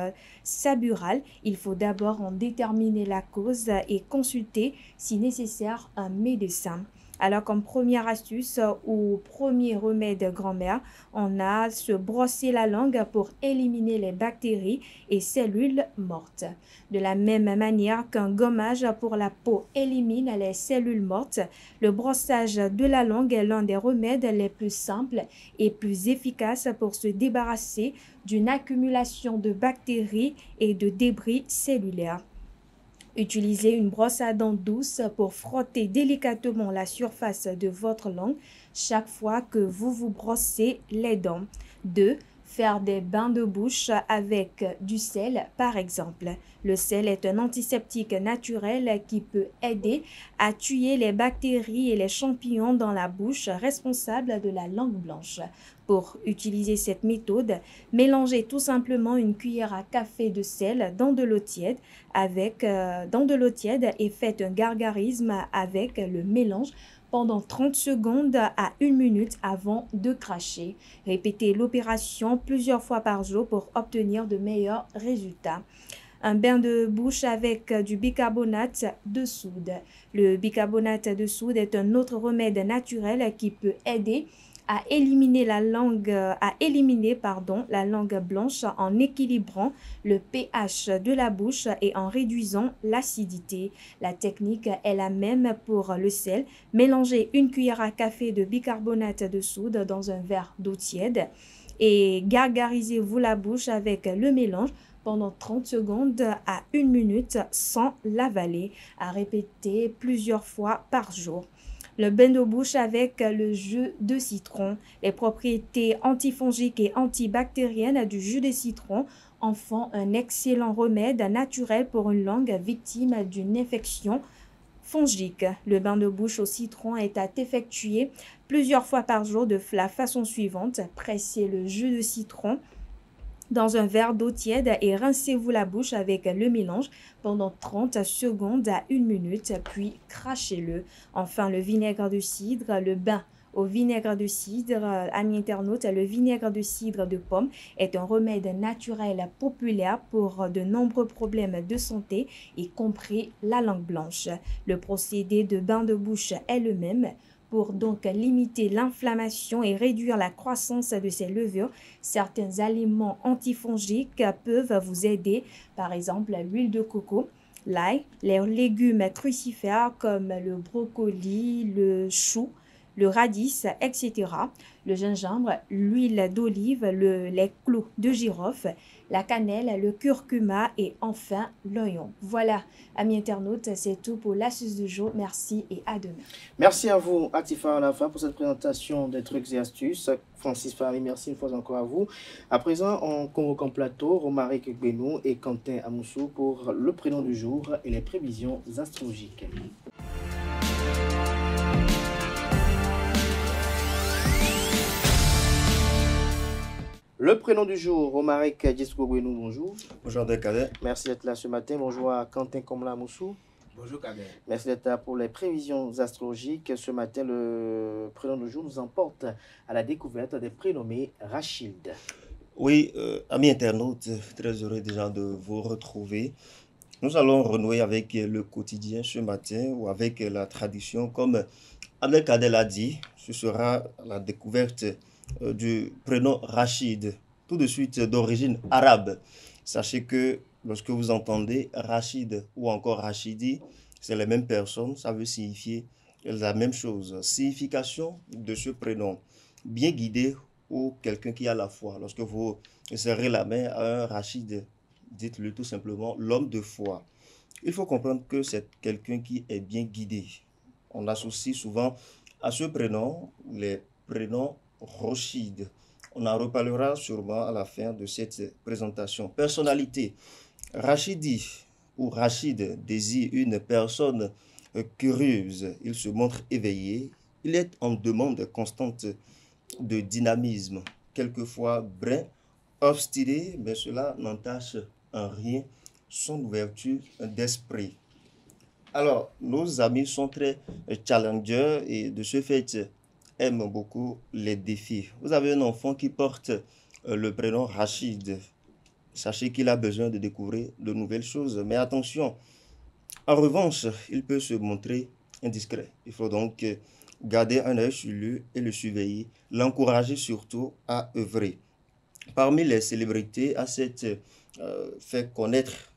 Speaker 21: saburale, il faut d'abord en déterminer la cause et consulter, si nécessaire, un médecin. Alors, comme première astuce ou premier remède grand-mère, on a se brosser la langue pour éliminer les bactéries et cellules mortes. De la même manière qu'un gommage pour la peau élimine les cellules mortes, le brossage de la langue est l'un des remèdes les plus simples et plus efficaces pour se débarrasser d'une accumulation de bactéries et de débris cellulaires. Utilisez une brosse à dents douce pour frotter délicatement la surface de votre langue chaque fois que vous vous brossez les dents. 2. Faire des bains de bouche avec du sel, par exemple. Le sel est un antiseptique naturel qui peut aider à tuer les bactéries et les champignons dans la bouche responsables de la langue blanche. Pour utiliser cette méthode, mélangez tout simplement une cuillère à café de sel dans de l'eau tiède et faites un gargarisme avec le mélange pendant 30 secondes à 1 minute avant de cracher. Répétez l'opération plusieurs fois par jour pour obtenir de meilleurs résultats. Un bain de bouche avec du bicarbonate de soude. Le bicarbonate de soude est un autre remède naturel qui peut aider à éliminer la langue blanche en équilibrant le pH de la bouche et en réduisant l'acidité. La technique est la même pour le sel. Mélangez une cuillère à café de bicarbonate de soude dans un verre d'eau tiède et gargarisez-vous la bouche avec le mélange pendant 30 secondes à 1 minute sans l'avaler, à répéter plusieurs fois par jour. Le bain de bouche avec le jus de citron. Les propriétés antifongiques et antibactériennes du jus de citron en font un excellent remède naturel pour une langue victime d'une infection fongique. Le bain de bouche au citron est à effectuer plusieurs fois par jour de la façon suivante. Pressez le jus de citron dans un verre d'eau tiède et rincez-vous la bouche avec le mélange pendant 30 secondes à 1 minute, puis crachez-le. Enfin, le vinaigre de cidre, le bain au vinaigre de cidre, amis internautes, le vinaigre de cidre de pomme est un remède naturel populaire pour de nombreux problèmes de santé, y compris la langue blanche. Le procédé de bain de bouche est le même. Pour donc limiter l'inflammation et réduire la croissance de ces levures, certains aliments antifongiques peuvent vous aider, par exemple l'huile de coco, l'ail, les légumes crucifères comme le brocoli, le chou, le radis, etc., le gingembre, l'huile d'olive, les clous de girofle, la cannelle, le curcuma et enfin l'oignon. Voilà, amis internautes, c'est tout pour l'astuce du jour. Merci et à demain.
Speaker 1: Merci à vous, Atifa Alafa, pour cette présentation des trucs et astuces. Francis Fahmy, merci une fois encore à vous. À présent, on convoque en plateau Romaric Benou et Quentin Amoussou pour le prénom du jour et les prévisions astrologiques. Le prénom du jour, Omarek Djiskogwenou, bonjour.
Speaker 2: Bonjour Kader.
Speaker 1: Merci d'être là ce matin. Bonjour à Quentin Komla Moussou.
Speaker 2: Bonjour Kader.
Speaker 1: Merci d'être là pour les prévisions astrologiques. Ce matin, le prénom du jour nous emporte à la découverte des prénommés Rachid.
Speaker 2: Oui, amis internautes, très heureux déjà de vous retrouver. Nous allons renouer avec le quotidien ce matin ou avec la tradition. Comme Abdelkader l'a dit, ce sera la découverte du prénom Rachid, tout de suite d'origine arabe. Sachez que lorsque vous entendez Rachid ou encore Rachidi, c'est les mêmes personnes, ça veut signifier la même chose. Signification de ce prénom, bien guidé ou quelqu'un qui a la foi. Lorsque vous serrez la main à un Rachid, dites-le tout simplement l'homme de foi. Il faut comprendre que c'est quelqu'un qui est bien guidé. On associe souvent à ce prénom les prénoms Rachid. On en reparlera sûrement à la fin de cette présentation. Personnalité. Rachidi ou Rachid désigne une personne curieuse. Il se montre éveillé. Il est en demande constante de dynamisme. Quelquefois brin, obstiné, mais cela n'entache en rien son ouverture d'esprit. Alors, nos amis sont très challengers et de ce fait aiment beaucoup les défis. Vous avez un enfant qui porte le prénom Rachid. Sachez qu'il a besoin de découvrir de nouvelles choses. Mais attention, en revanche, il peut se montrer indiscret. Il faut donc garder un œil sur lui et le surveiller. L'encourager surtout à œuvrer. Parmi les célébrités à s'être fait connaître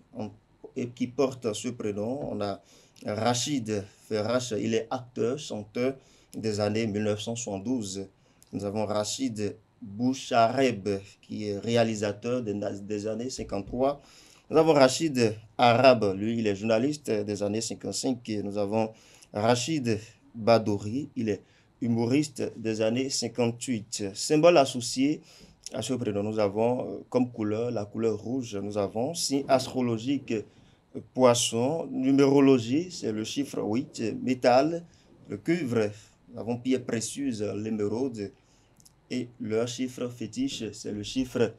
Speaker 2: et qui portent ce prénom, on a Rachid Ferrache. Il est acteur, chanteur des années 1972. Nous avons Rachid Bouchareb, qui est réalisateur des années 53. Nous avons Rachid Arabe, lui, il est journaliste des années 55. Et nous avons Rachid Badouri, il est humoriste des années 58. Symbole associé à ce prénom, nous avons comme couleur la couleur rouge. Nous avons signe astrologique poisson. Numérologie, c'est le chiffre 8. Métal, le cuivre. Nous avons pierre précieuse, l'émeraude. Et leur chiffre fétiche, c'est le chiffre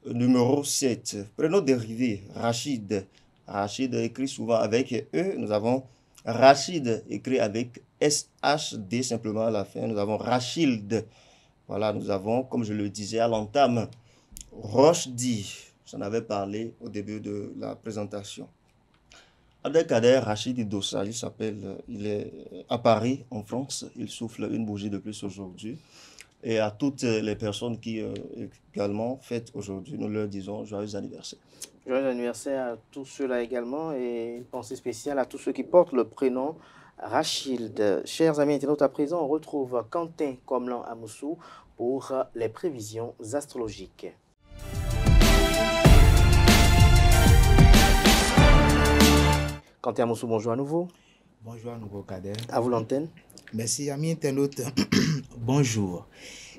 Speaker 2: numéro 7. Prénom dérivé, Rachid. Rachid écrit souvent avec E. Nous avons Rachid écrit avec SHD simplement à la fin. Nous avons Rachid. Voilà, nous avons, comme je le disais à l'entame, Rochdi. J'en avais parlé au début de la présentation. Abdelkader Rachid Dossa, il s'appelle, il est à Paris, en France. Il souffle une bougie de plus aujourd'hui. Et à toutes les personnes qui également fêtent aujourd'hui, nous leur disons joyeux anniversaire.
Speaker 1: Joyeux anniversaire à tous ceux-là également et une pensée spéciale à tous ceux qui portent le prénom Rachid. Chers amis internautes, à présent, on retrouve Quentin Komlan Amoussou pour les prévisions astrologiques. Quentin Amoussou, bonjour à nouveau.
Speaker 22: Bonjour à nouveau, Kader.
Speaker 1: À vous l'antenne.
Speaker 22: Merci, amis internautes. Bonjour.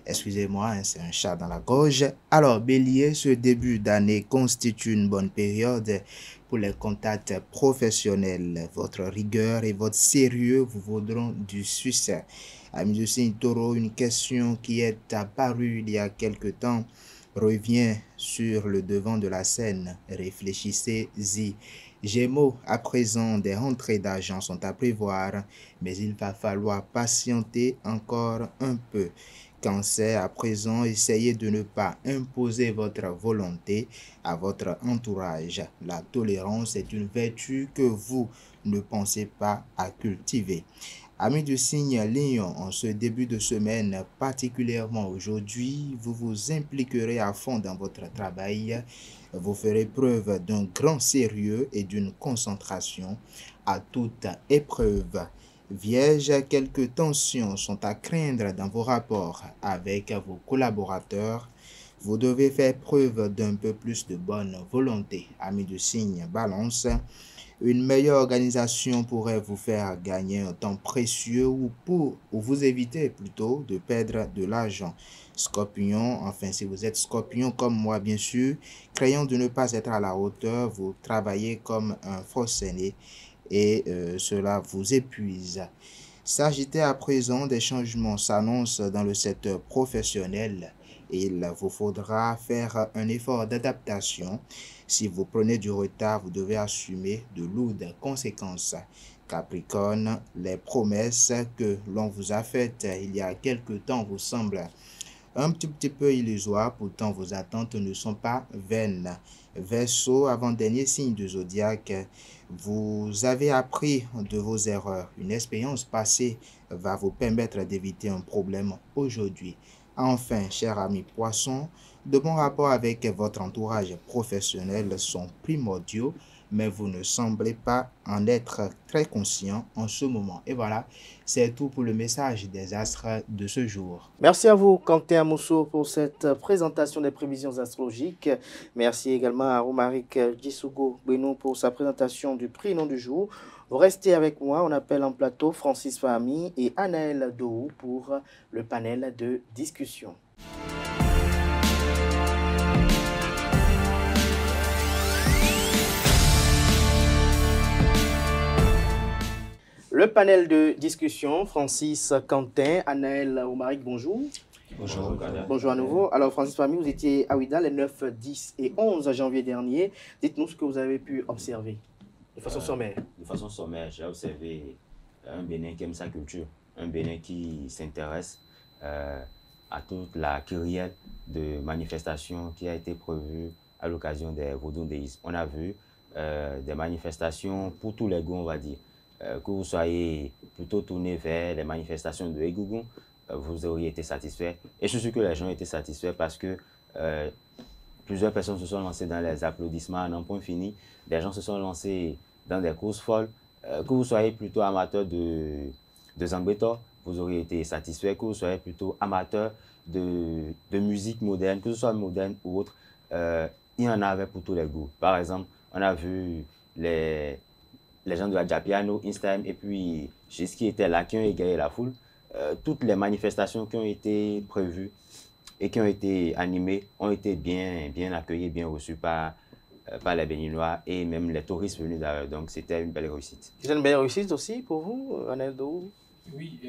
Speaker 22: Excusez-moi, c'est un chat dans la gorge. Alors, Bélier, ce début d'année constitue une bonne période pour les contacts professionnels. Votre rigueur et votre sérieux vous vaudront du succès. Amis du signe Taureau, une question qui est apparue il y a quelque temps revient sur le devant de la scène. Réfléchissez-y. Gémeaux, à présent, des rentrées d'argent sont à prévoir, mais il va falloir patienter encore un peu. Cancer, à présent, essayez de ne pas imposer votre volonté à votre entourage. La tolérance est une vertu que vous ne pensez pas à cultiver. Amis du signe Lion, en ce début de semaine, particulièrement aujourd'hui, vous vous impliquerez à fond dans votre travail. Vous ferez preuve d'un grand sérieux et d'une concentration à toute épreuve. Vierge, quelques tensions sont à craindre dans vos rapports avec vos collaborateurs. Vous devez faire preuve d'un peu plus de bonne volonté. Amis du signe Balance, une meilleure organisation pourrait vous faire gagner un temps précieux ou vous éviter plutôt de perdre de l'argent. Scorpion, enfin si vous êtes Scorpion comme moi bien sûr, craignant de ne pas être à la hauteur, vous travaillez comme un forcené et cela vous épuise. Sagittaire, à présent, des changements s'annoncent dans le secteur professionnel. Il vous faudra faire un effort d'adaptation. Si vous prenez du retard, vous devez assumer de lourdes conséquences. Capricorne, les promesses que l'on vous a faites il y a quelque temps vous semblent un petit peu illusoires, pourtant vos attentes ne sont pas vaines. Verseau, avant-dernier signe du zodiaque, vous avez appris de vos erreurs. Une expérience passée va vous permettre d'éviter un problème aujourd'hui. Enfin, cher ami Poisson, de bons rapports avec votre entourage professionnel sont primordiaux, mais vous ne semblez pas en être très conscient en ce moment. Et voilà, c'est tout pour le message des astres de ce jour.
Speaker 1: Merci à vous, Quentin Mousso, pour cette présentation des prévisions astrologiques. Merci également à Romaric Djissougo Beno pour sa présentation du prénom du jour. Vous restez avec moi, on appelle en plateau Francis Fahmy et Anaël Dohou pour le panel de discussion. Le panel de discussion, Francis, Quentin, Anaël, Romaric, bonjour.
Speaker 2: Bonjour.
Speaker 1: Bonjour à nouveau. Alors, Francis Fahmy, vous étiez à Ouidah les 9, 10 et 11 janvier dernier. Dites-nous ce que vous avez pu observer de façon sommaire.
Speaker 20: De façon sommaire, j'ai observé un Bénin qui aime sa culture, un Bénin qui s'intéresse à toute la kyrielle de manifestations qui a été prévue à l'occasion des Vodou Days. On a vu des manifestations pour tous les goûts, on va dire. Que vous soyez plutôt tourné vers les manifestations de Egougoun, vous auriez été satisfait. Et je suis sûr que les gens étaient satisfaits parce que plusieurs personnes se sont lancées dans les applaudissements à un point fini. Des gens se sont lancés dans des courses folles. Que vous soyez plutôt amateur de Zangbeto, vous auriez été satisfait. Que vous soyez plutôt amateur de musique moderne, que ce soit moderne ou autre, il y en avait pour tous les goûts. Par exemple, on a vu les gens de la Japiano, Instagram et puis Gis qui étaient là, qui ont égayé la foule. Toutes les manifestations qui ont été prévues et qui ont été animées ont été bien accueillies, bien reçues par les Béninois et même les touristes venus d'ailleurs. Donc c'était une belle réussite.
Speaker 1: C'est une belle réussite aussi pour vous, Anaël Dohou?
Speaker 19: Oui,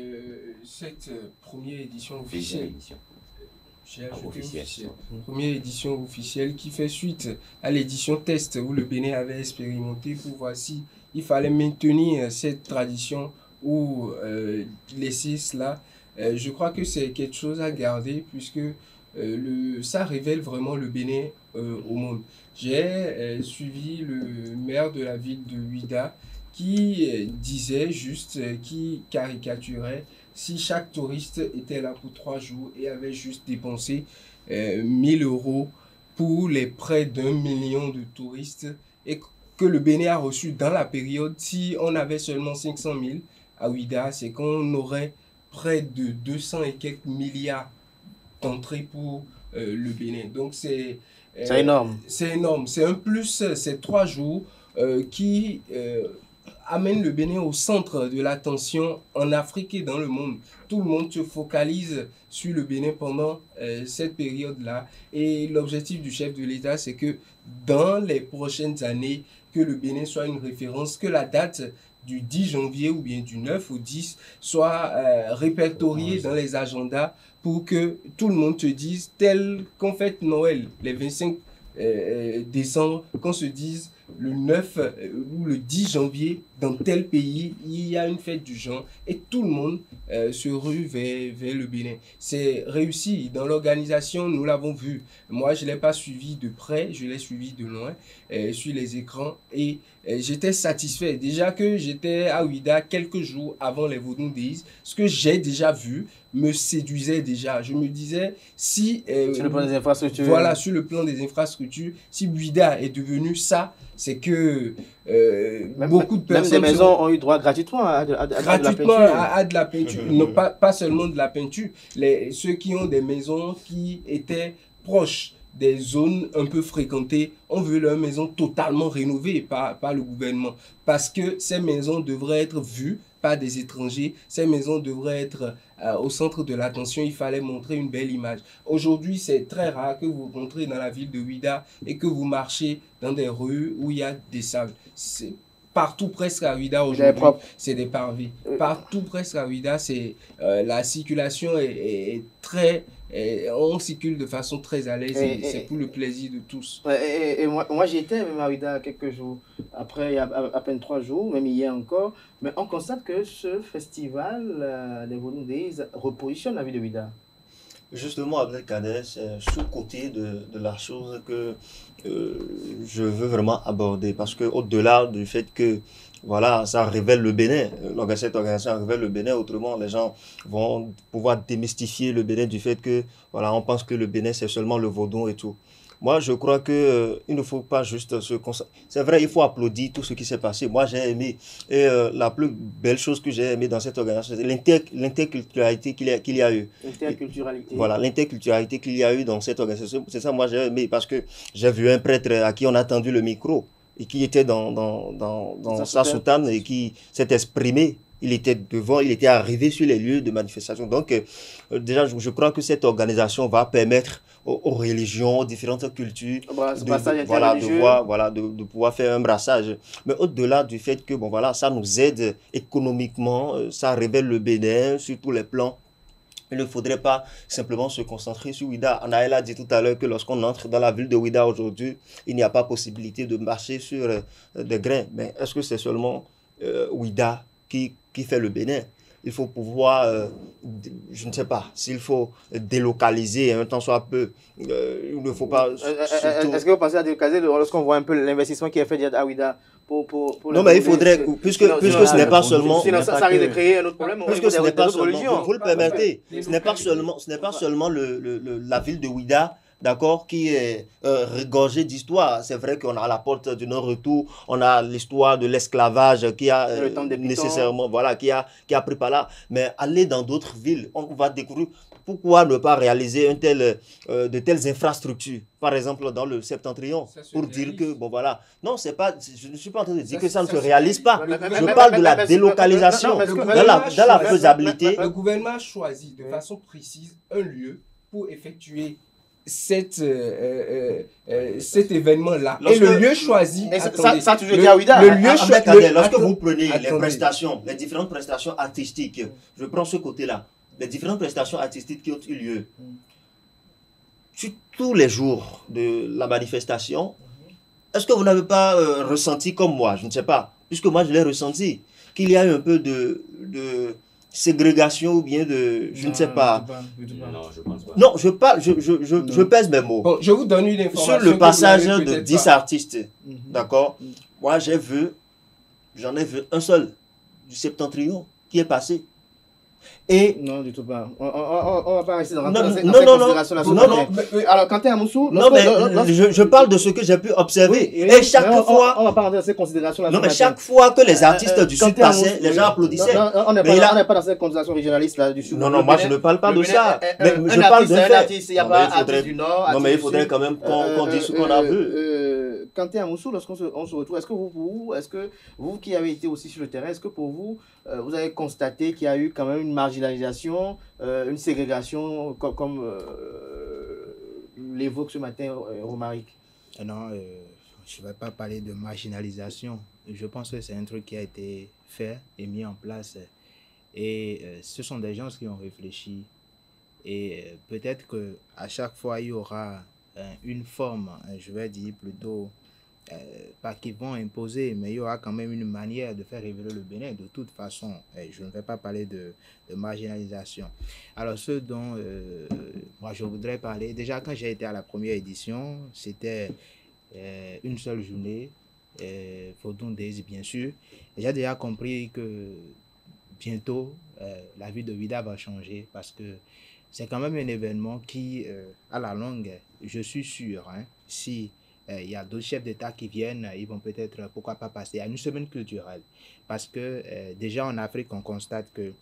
Speaker 19: cette première édition officielle. J'ai ajouté officielle. Première édition officielle qui fait suite à l'édition test où le Bénin avait expérimenté pour voir si il fallait maintenir cette tradition ou laisser cela. Je crois que c'est quelque chose à garder puisque ça révèle vraiment le Bénin au monde. J'ai suivi le maire de la ville de Ouidah qui disait juste, qui caricaturait, si chaque touriste était là pour 3 jours et avait juste dépensé 1000 € pour les près d'1 million de touristes et que le Bénin a reçu dans la période, si on avait seulement 500 000 à Ouidah, c'est qu'on aurait près de 200 et quelques milliards d'entrées pour le Bénin. Donc c'est
Speaker 1: énorme.
Speaker 19: C'est énorme. C'est un plus, ces 3 jours qui amène le Bénin au centre de l'attention en Afrique et dans le monde. Tout le monde se focalise sur le Bénin pendant cette période-là. Et l'objectif du chef de l'État, c'est que dans les prochaines années, que le Bénin soit une référence, que la date du 10 janvier ou bien du 9 au 10 soit répertoriée dans les agendas pour que tout le monde se dise, tel qu'on fête Noël, les 25 décembre, qu'on se dise le 9 ou le 10 janvier, dans tel pays, il y a une fête du genre et tout le monde se rue vers le Bénin. C'est réussi. Dans l'organisation, nous l'avons vu. Moi, je ne l'ai pas suivi de près, je l'ai suivi de loin sur les écrans et j'étais satisfait. Déjà que j'étais à Ouidah quelques jours avant les Vodou Days, ce que j'ai déjà vu me séduisait déjà. Je me disais, si...
Speaker 1: sur le plan des infrastructures.
Speaker 19: Voilà, sur le plan des infrastructures, si Ouidah est devenu ça, c'est que beaucoup de personnes...
Speaker 1: Même des maisons ont eu droit gratuitement à de la peinture.
Speaker 19: À de la peinture. Non, pas seulement de la peinture. Ceux qui ont des maisons qui étaient proches des zones un peu fréquentées, on veut leur maison totalement rénovée par le gouvernement. Parce que ces maisons devraient être vues par des étrangers. Ces maisons devraient être au centre de l'attention. Il fallait montrer une belle image. Aujourd'hui, c'est très rare que vous rentrez dans la ville de Ouidah et que vous marchez dans des rues où il y a des sables. partout presque à Ouida aujourd'hui, c'est des parvis. Partout presque à Ouida, la circulation est très... on circule de façon très à l'aise et c'est pour le plaisir de tous.
Speaker 1: Et moi j'y étais même à Ouida quelques jours. Après, il y a à peine 3 jours, même hier encore. Mais on constate que ce festival des Vodou Days repositionne la ville de Ouida.
Speaker 2: Justement, Abdelkader, c'est sous-côté de la chose que je veux vraiment aborder. Parce qu'au-delà du fait que voilà, ça révèle le Bénin, cette organisation révèle le Bénin, autrement les gens vont pouvoir démystifier le Bénin du fait que voilà, on pense que le Bénin c'est seulement le vaudou et tout. Moi, je crois qu'il ne faut pas juste se concentrer. C'est vrai, il faut applaudir tout ce qui s'est passé. Moi, j'ai aimé. Et la plus belle chose que j'ai aimé dans cette organisation, c'est l'interculturalité qu'il y a eu.
Speaker 1: L'interculturalité.
Speaker 2: Voilà, l'interculturalité qu'il y a eu dans cette organisation. C'est ça, moi, j'ai aimé parce que j'ai vu un prêtre à qui on a tendu le micro et qui était dans sa soutane et qui s'est exprimé. Il était devant, il était arrivé sur les lieux de manifestation. Donc, déjà, je crois que cette organisation va permettre aux religions, aux différentes cultures, de pouvoir faire un brassage. Mais au-delà du fait que, bon, voilà, ça nous aide économiquement, ça révèle le Bénin sur tous les plans. Il ne faudrait pas simplement se concentrer sur Ouida. Anaël a dit tout à l'heure que lorsqu'on entre dans la ville de Ouida aujourd'hui, il n'y a pas possibilité de marcher sur des grains. Mais est-ce que c'est seulement Ouida qui fait le Bénin? Il faut pouvoir, je ne sais pas, s'il faut délocaliser un temps soit peu, il ne faut pas...
Speaker 1: Est-ce que vous pensez à délocaliser lorsqu'on voit un peu l'investissement qui est fait à Ouida
Speaker 2: non, mais il faudrait, puisque ce n'est pas seulement...
Speaker 1: Sinon, ça risque de créer un autre problème.
Speaker 2: Puisque ce n'est pas seulement, vous le permettez, ce n'est pas seulement la ville de Ouida, d'accord, qui est regorgée d'histoire. C'est vrai qu'on a la porte du non-retour, on a l'histoire de l'esclavage qui a nécessairement, voilà, qui a pris par là. Mais aller dans d'autres villes, on va découvrir pourquoi ne pas réaliser de telles infrastructures, par exemple dans le Septentrion, pour dire que, bon voilà, non, c'est pas, je ne suis pas en train de dire que ça ne se réalise pas. Je parle de la délocalisation, dans la faisabilité.
Speaker 19: Le gouvernement a choisi de façon précise un lieu pour effectuer cet événement-là. Et le lieu choisi...
Speaker 1: Ça a toujours été à Ouida.
Speaker 2: Lorsque vous prenez les différentes prestations artistiques, je prends ce côté-là, les différentes prestations artistiques qui ont eu lieu, sur tous les jours de la manifestation, est-ce que vous n'avez pas ressenti comme moi, je ne sais pas, puisque moi je l'ai ressenti, qu'il y a eu un peu de ségrégation ou bien de... Je ne sais pas.
Speaker 20: Non, je pense pas.
Speaker 2: Non, je pèse mes mots.
Speaker 19: Bon, je vous donne une information.
Speaker 2: Sur le passage de 10 artistes, d'accord, moi j'en ai vu un seul du Septentrion qui est passé. Et
Speaker 1: non, du tout pas. On va pas rester dans cette considération. Non. Alors, quand tu es à Moussou...
Speaker 2: Non, mais je parle de ce que j'ai pu observer. Oui, et chaque fois...
Speaker 1: On va pas rentrer dans cette considération.
Speaker 2: Non, mais chaque fois que les artistes du Sud passaient, les gens applaudissaient.
Speaker 1: On n'est pas dans cette considération régionaliste là, du Sud.
Speaker 2: Non, moi je ne parle pas de ça. Mais je parle d'un fait. Il n'y a pas artiste du Nord. Non, mais il faudrait quand même qu'on dise ce qu'on a vu.
Speaker 1: Quand tu es à Moussou, lorsqu'on se retrouve, est-ce que vous qui avez été aussi sur le terrain, est-ce que pour vous, vous avez constaté qu'il y a eu quand même une marginalisation, une ségrégation comme l'évoque ce matin Romaric?
Speaker 22: Non, je ne vais pas parler de marginalisation. Je pense que c'est un truc qui a été fait et mis en place. Et ce sont des gens qui ont réfléchi. Et peut-être qu'à chaque fois, il y aura une forme, je vais dire plutôt, pas qu'ils vont imposer, mais il y aura quand même une manière de faire révéler le Bénin. De toute façon, je ne vais pas parler de marginalisation. Alors, ce dont moi je voudrais parler, déjà quand j'ai été à la première édition, c'était une seule journée, Vodou Days bien sûr. J'ai déjà compris que bientôt, la vie de Ouida va changer parce que c'est quand même un événement qui, à la longue, je suis sûr, si il y a d'autres chefs d'État qui viennent, ils vont peut-être, pourquoi pas, passer à une semaine culturelle. Parce que déjà en Afrique, on constate que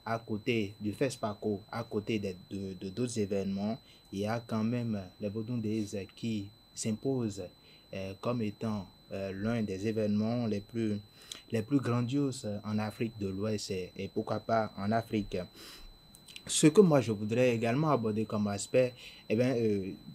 Speaker 22: à côté du FESPACO, à côté de d'autres événements, il y a quand même les Vodou Days qui s'imposent comme étant l'un des événements les plus grandioses en Afrique de l'Ouest et pourquoi pas en Afrique. Ce que moi je voudrais également aborder comme aspect, eh bien,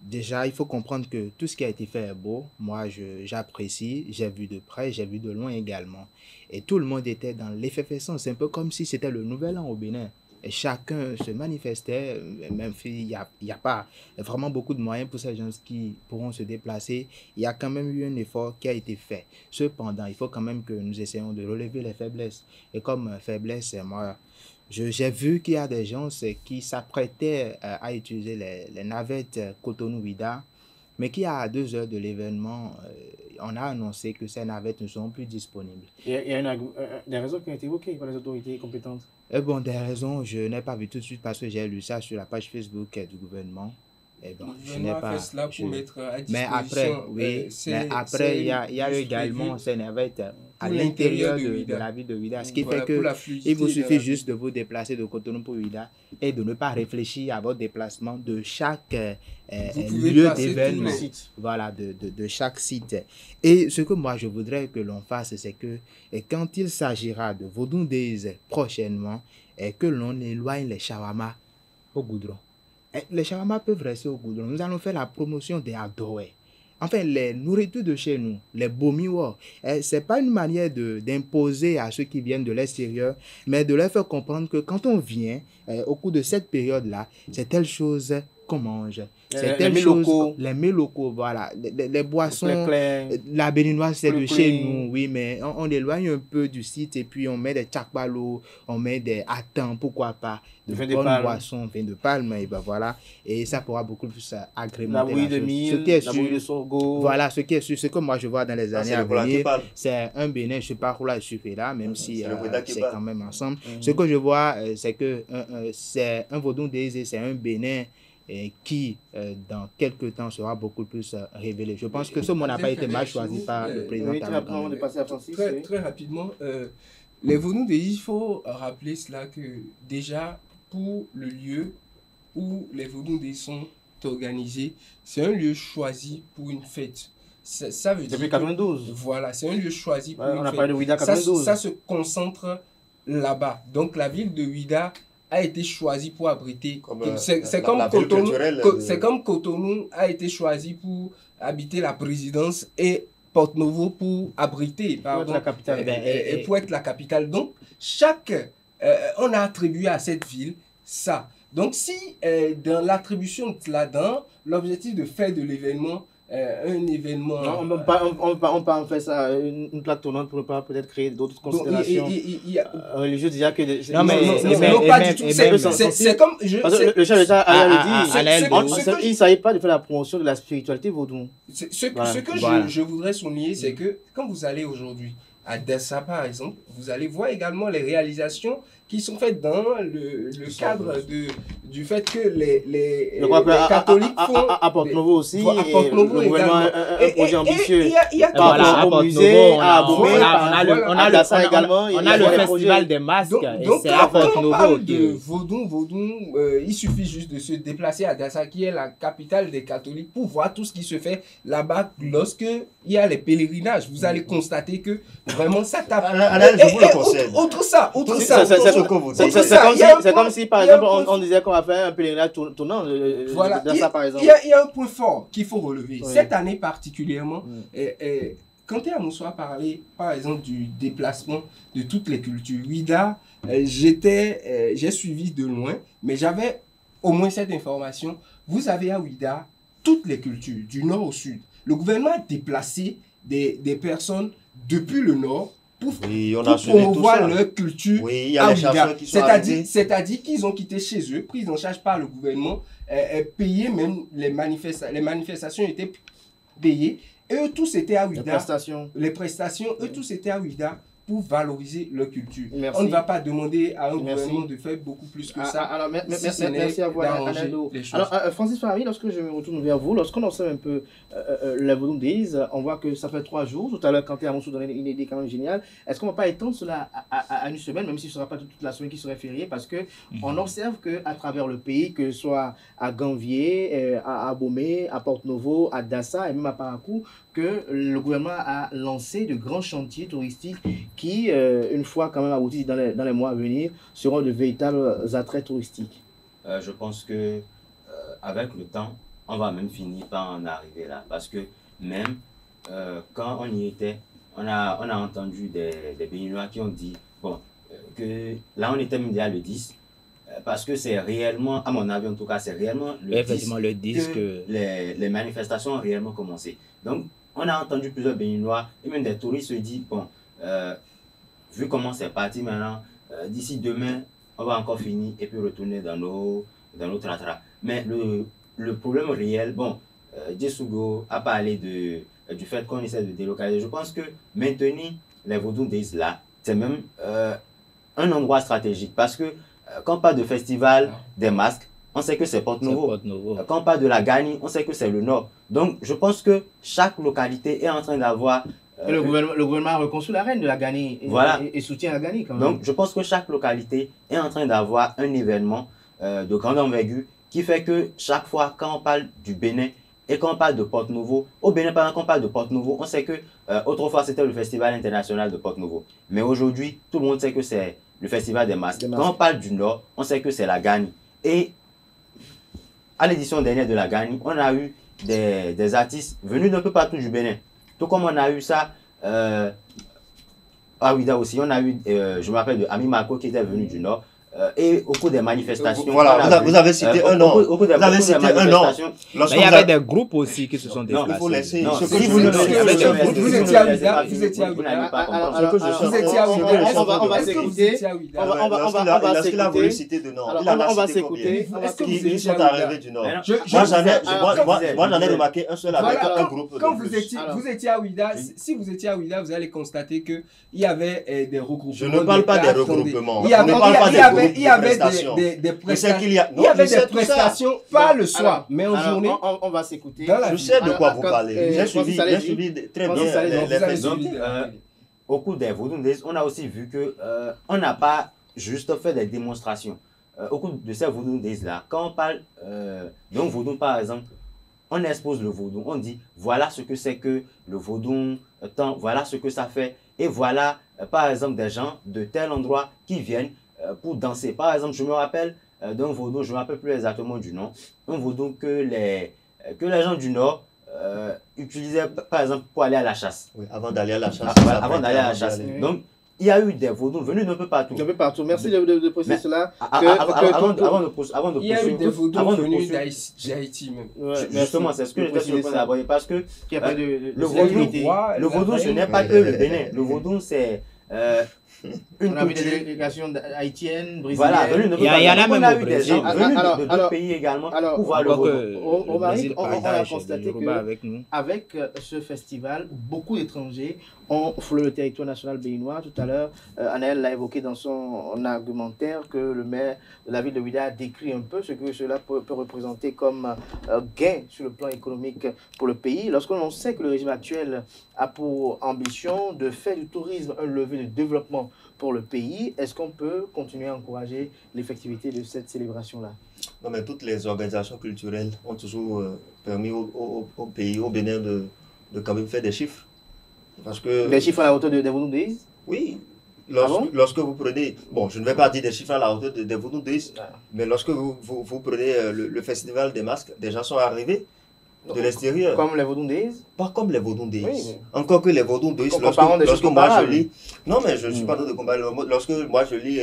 Speaker 22: déjà, il faut comprendre que tout ce qui a été fait est beau. Moi, j'apprécie, j'ai vu de près, j'ai vu de loin également. Et tout le monde était dans l'effervescence. C'est un peu comme si c'était le nouvel an au Bénin. Et chacun se manifestait, même s'il n'y a pas vraiment beaucoup de moyens pour ces gens qui pourront se déplacer. Il y a quand même eu un effort qui a été fait. Cependant, il faut quand même que nous essayons de relever les faiblesses. Et comme faiblesse, moi, j'ai vu qu'il y a des gens qui s'apprêtaient à utiliser les navettes Cotonou-Ouidah, mais qui à 2 heures de l'événement, on a annoncé que ces navettes ne seront plus disponibles.
Speaker 3: Il y a des raisons qui ont été évoquées par les autorités compétentes.
Speaker 22: Bon, des raisons, je n'ai pas vu tout de suite parce que j'ai lu ça sur la page Facebook du gouvernement. Bon, je n'ai pas. Fait cela pour mettre à disposition, mais après, oui, mais après, il y a également ces navettes à l'intérieur de la ville de Ouidah. Ce qui fait que il vous suffit juste de vous déplacer de Cotonou pour Ouidah et de ne pas réfléchir à votre déplacement de chaque lieu d'événement. Voilà, de chaque site. Et ce que moi je voudrais que l'on fasse, c'est que quand il s'agira de Vodou Days prochainement, que l'on éloigne les shawarma au goudron. Les shawarma peuvent rester au goudron. Nous allons faire la promotion des adoé. Enfin, les nourritures de chez nous, les bomiwo, ce n'est pas une manière d'imposer à ceux qui viennent de l'extérieur, mais de leur faire comprendre que quand on vient, au cours de cette période-là, c'est telle chose qu'on mange. C'est telle chose, les mets locaux, voilà. Les boissons, la béninoise, c'est de chez nous, oui, mais on éloigne un peu du site et puis on met des tchakbalo, on met des attends, pourquoi pas, de bonnes boissons, vin de palme, et ben voilà. Et ça pourra beaucoup plus agrémenter
Speaker 3: la bouillie de mil, la bouillie de sorgho.
Speaker 22: Voilà, ce qui est sûr, ce que moi je vois dans les années à venir, c'est un Bénin, je ne sais pas où là, je suis là, même si c'est quand même ensemble. Ce que je vois, c'est que c'est un Vodou Days, c'est un Bénin qui, dans quelques temps, sera beaucoup plus révélé. Je pense que ce mot n'a pas été mal choisi par le président.
Speaker 19: Très rapidement, les Vodou Days, il faut rappeler cela que déjà, pour le lieu où les Vodou Days sont organisés, c'est un lieu choisi pour une fête. Ça veut dire
Speaker 3: depuis 92.
Speaker 19: Voilà, c'est un lieu choisi pour une fête.
Speaker 3: On a parlé de Ouidah 92.
Speaker 19: Ça se concentre là-bas. Donc, la ville de Ouidah a été choisi pour abriter. C'est comme Cotonou a été choisi pour habiter la présidence et Porto-Novo pour abriter.
Speaker 3: La capitale.
Speaker 19: Et pour être la capitale. Donc, on a attribué à cette ville ça. Donc, si dans l'attribution de cela, dans l'objectif de faire de l'événement, un événement...
Speaker 3: Non, on peut en faire ça une plaque tournante pour ne pas peut-être créer d'autres considérations religieuses déjà que...
Speaker 19: Non, mais pas du tout. C'est comme...
Speaker 3: Le chef de l'État a dit, il ne s'agit pas de faire la promotion de la spiritualité vaudou.
Speaker 19: Ce que je voudrais souligner, c'est que quand vous allez aujourd'hui à Dassa, par exemple, vous allez voir également les réalisations qui sont faites dans le cadre du fait que les catholiques font...
Speaker 3: À Porto-Novo aussi,
Speaker 19: à Porto-Novo
Speaker 3: également un projet ambitieux.
Speaker 22: Il y a au musée, à Abomey, on a le festival des masques.
Speaker 19: Donc quand on parle de Vodou, il suffit juste de se déplacer à Dassa, qui est la capitale des catholiques, pour voir tout ce qui se fait là-bas lorsque il y a les pèlerinages. Vous allez constater que vraiment ça tape. Outre ça,
Speaker 3: c'est comme si, par exemple, on disait qu'on va faire un pèlerinage tournant.
Speaker 19: Voilà,
Speaker 3: dans ça, par exemple.
Speaker 19: Il y a un point fort qu'il faut relever. Oui. Cette année particulièrement, quand Amousso a parlé, par exemple, du déplacement de toutes les cultures, Ouidah, j'ai suivi de loin, mais j'avais au moins cette information. Vous avez à Ouidah toutes les cultures, du nord au sud. Le gouvernement a déplacé des personnes depuis le nord pour promouvoir leur culture à Ouidah. C'est-à-dire qu'ils ont quitté chez eux, pris en charge par le gouvernement, payé même, les manifestations étaient payées, et eux tous étaient à Ouidah. Les prestations, eux tous étaient à Ouidah pour valoriser leur culture.
Speaker 3: Merci.
Speaker 19: On ne va pas demander à un gouvernement de faire beaucoup plus que ça.
Speaker 3: Alors, merci à vous, Anado. Alors, Francis Farami, lorsque je me retourne vers vous, lorsqu'on observe un peu les Vodou Days, on voit que ça fait 3 jours. Tout à l'heure, quand Amousso donnait une idée quand même géniale. Est-ce qu'on ne va pas étendre cela à une semaine, même si ce ne sera pas toute la semaine qui serait fériée, parce qu'on observe qu'à travers le pays, que ce soit à Ganvier, à Abomey, à Porto-Novo, à Dassa et même à Parakou, que le gouvernement a lancé de grands chantiers touristiques qui, une fois quand même aboutis dans les mois à venir, seront de véritables attraits touristiques.
Speaker 20: je pense que avec le temps, on va même finir par en arriver là. Parce que même quand on y était, on a entendu des Béninois qui ont dit bon, que là on était même déjà le 10. Parce que c'est réellement, à mon avis en tout cas, c'est réellement le 10 que les manifestations ont réellement commencé. Donc, on a entendu plusieurs Béninois et même des touristes se disent, bon, vu comment c'est parti maintenant, d'ici demain, on va encore finir et puis retourner dans nos tratras. Mais le problème réel, bon, Djesougo a parlé du fait qu'on essaie de délocaliser. Je pense que maintenir les Vodou Days là, c'est même un endroit stratégique parce que quand on parle de festival des masques, on sait que c'est Porte-Novo. Quand on parle de la Gani, on sait que c'est le Nord. Donc, je pense que chaque localité est en train d'avoir...
Speaker 3: le gouvernement a reconstruit l'arène de la Gani et soutient la Gani quand même.
Speaker 20: Donc, je pense que chaque localité est en train d'avoir un événement de grande envergure qui fait que chaque fois, quand on parle du Bénin et quand on parle de Porte-Novo, au Bénin, pendant qu'on parle de Porte-Novo, on sait que autrefois, c'était le Festival international de Porte-Novo. Mais aujourd'hui, tout le monde sait que c'est le festival des masques. Quand on parle du Nord, on sait que c'est la Gani. Et à l'édition dernière de la Gani, on a eu des artistes venus d'un peu partout du Bénin. Tout comme on a eu ça à Ouida aussi. On a eu, je me rappelle de Ami Marco qui était venu du Nord. Et au cours des manifestations...
Speaker 2: Voilà, vous avez cité un nom. Vous avez cité un nom.
Speaker 6: Il y avait des groupes aussi qui se sont déplacés.
Speaker 2: Il faut laisser...
Speaker 19: Si vous étiez à Ouida, vous étiez à Ouida.
Speaker 3: On va s'écouter.
Speaker 2: Est-ce qu'il a voulu citer de nom?
Speaker 3: On va s'écouter.
Speaker 2: Ils sont arrivés du Nord. Moi, j'en ai remarqué un seul avec un groupe.
Speaker 19: Quand vous étiez à Ouida, si vous étiez à Ouida, vous allez constater qu'il y avait des regroupements.
Speaker 2: Je ne parle pas des regroupements.
Speaker 19: Il y avait des prestations, pas le soir, mais en journée.
Speaker 3: On va s'écouter.
Speaker 2: Je sais de quoi vous parlez. J'ai suivi très bien les faits.
Speaker 20: Au cours des Vodou Days, on a aussi vu que on n'a pas juste fait des démonstrations. Au cours de ces Vodou Days là, quand on parle d'un vaudou par exemple, on expose le vaudou, on dit voilà ce que c'est que le vaudou, voilà ce que ça fait, et voilà par exemple des gens de tel endroit qui viennent pour danser. Par exemple, je me rappelle d'un vaudou, je ne me rappelle plus exactement du nom, un vaudou que les gens du Nord utilisaient par exemple pour aller à la chasse.
Speaker 2: Oui, avant d'aller à la chasse.
Speaker 20: Avant d'aller à la chasse. Donc, il y a eu des vaudous venus d'un peu partout.
Speaker 3: D'un peu partout. Merci de préciser cela.
Speaker 20: Avant de poursuivre.
Speaker 19: Il y a eu des vaudous venus d'Haïti même.
Speaker 20: Justement, c'est ce que j'étais sur le point d'aborder. Parce que le vaudou, ce n'est pas que le Bénin. Le vaudou, c'est...
Speaker 3: on a vu des délégations haïtiennes, brésiliennes.
Speaker 20: Voilà, il y en a même eu des gens venus de d'autres pays également pour voir le vaudou.
Speaker 3: Romaric, on a constaté qu'avec ce festival, beaucoup d'étrangers ont foulé le territoire national béninois. Tout à l'heure, Anaël l'a évoqué dans son argumentaire que le maire de la ville de Ouida a décrit un peu ce que cela peut représenter comme gain sur le plan économique pour le pays. Lorsqu'on sait que le régime actuel a pour ambition de faire du tourisme un levier de développement pour le pays, est-ce qu'on peut continuer à encourager l'effectivité de cette célébration-là?
Speaker 2: Non, mais toutes les organisations culturelles ont toujours permis au pays, au Bénin, de quand même faire des chiffres. Parce que,
Speaker 3: des chiffres à la hauteur des Vodou Days?
Speaker 2: Oui. Lorsque vous prenez, bon, je ne vais pas dire des chiffres à la hauteur des Vodou Days, mais lorsque vous prenez le festival des masques, des gens sont arrivés de l'extérieur.
Speaker 3: Comme les Vodou Days?
Speaker 2: Pas comme les Vodou Days.
Speaker 3: Oui.
Speaker 2: Encore que les Vodou Days, lorsque moi je lis... Non, mais je ne suis pas en train de comparer. Lorsque moi je lis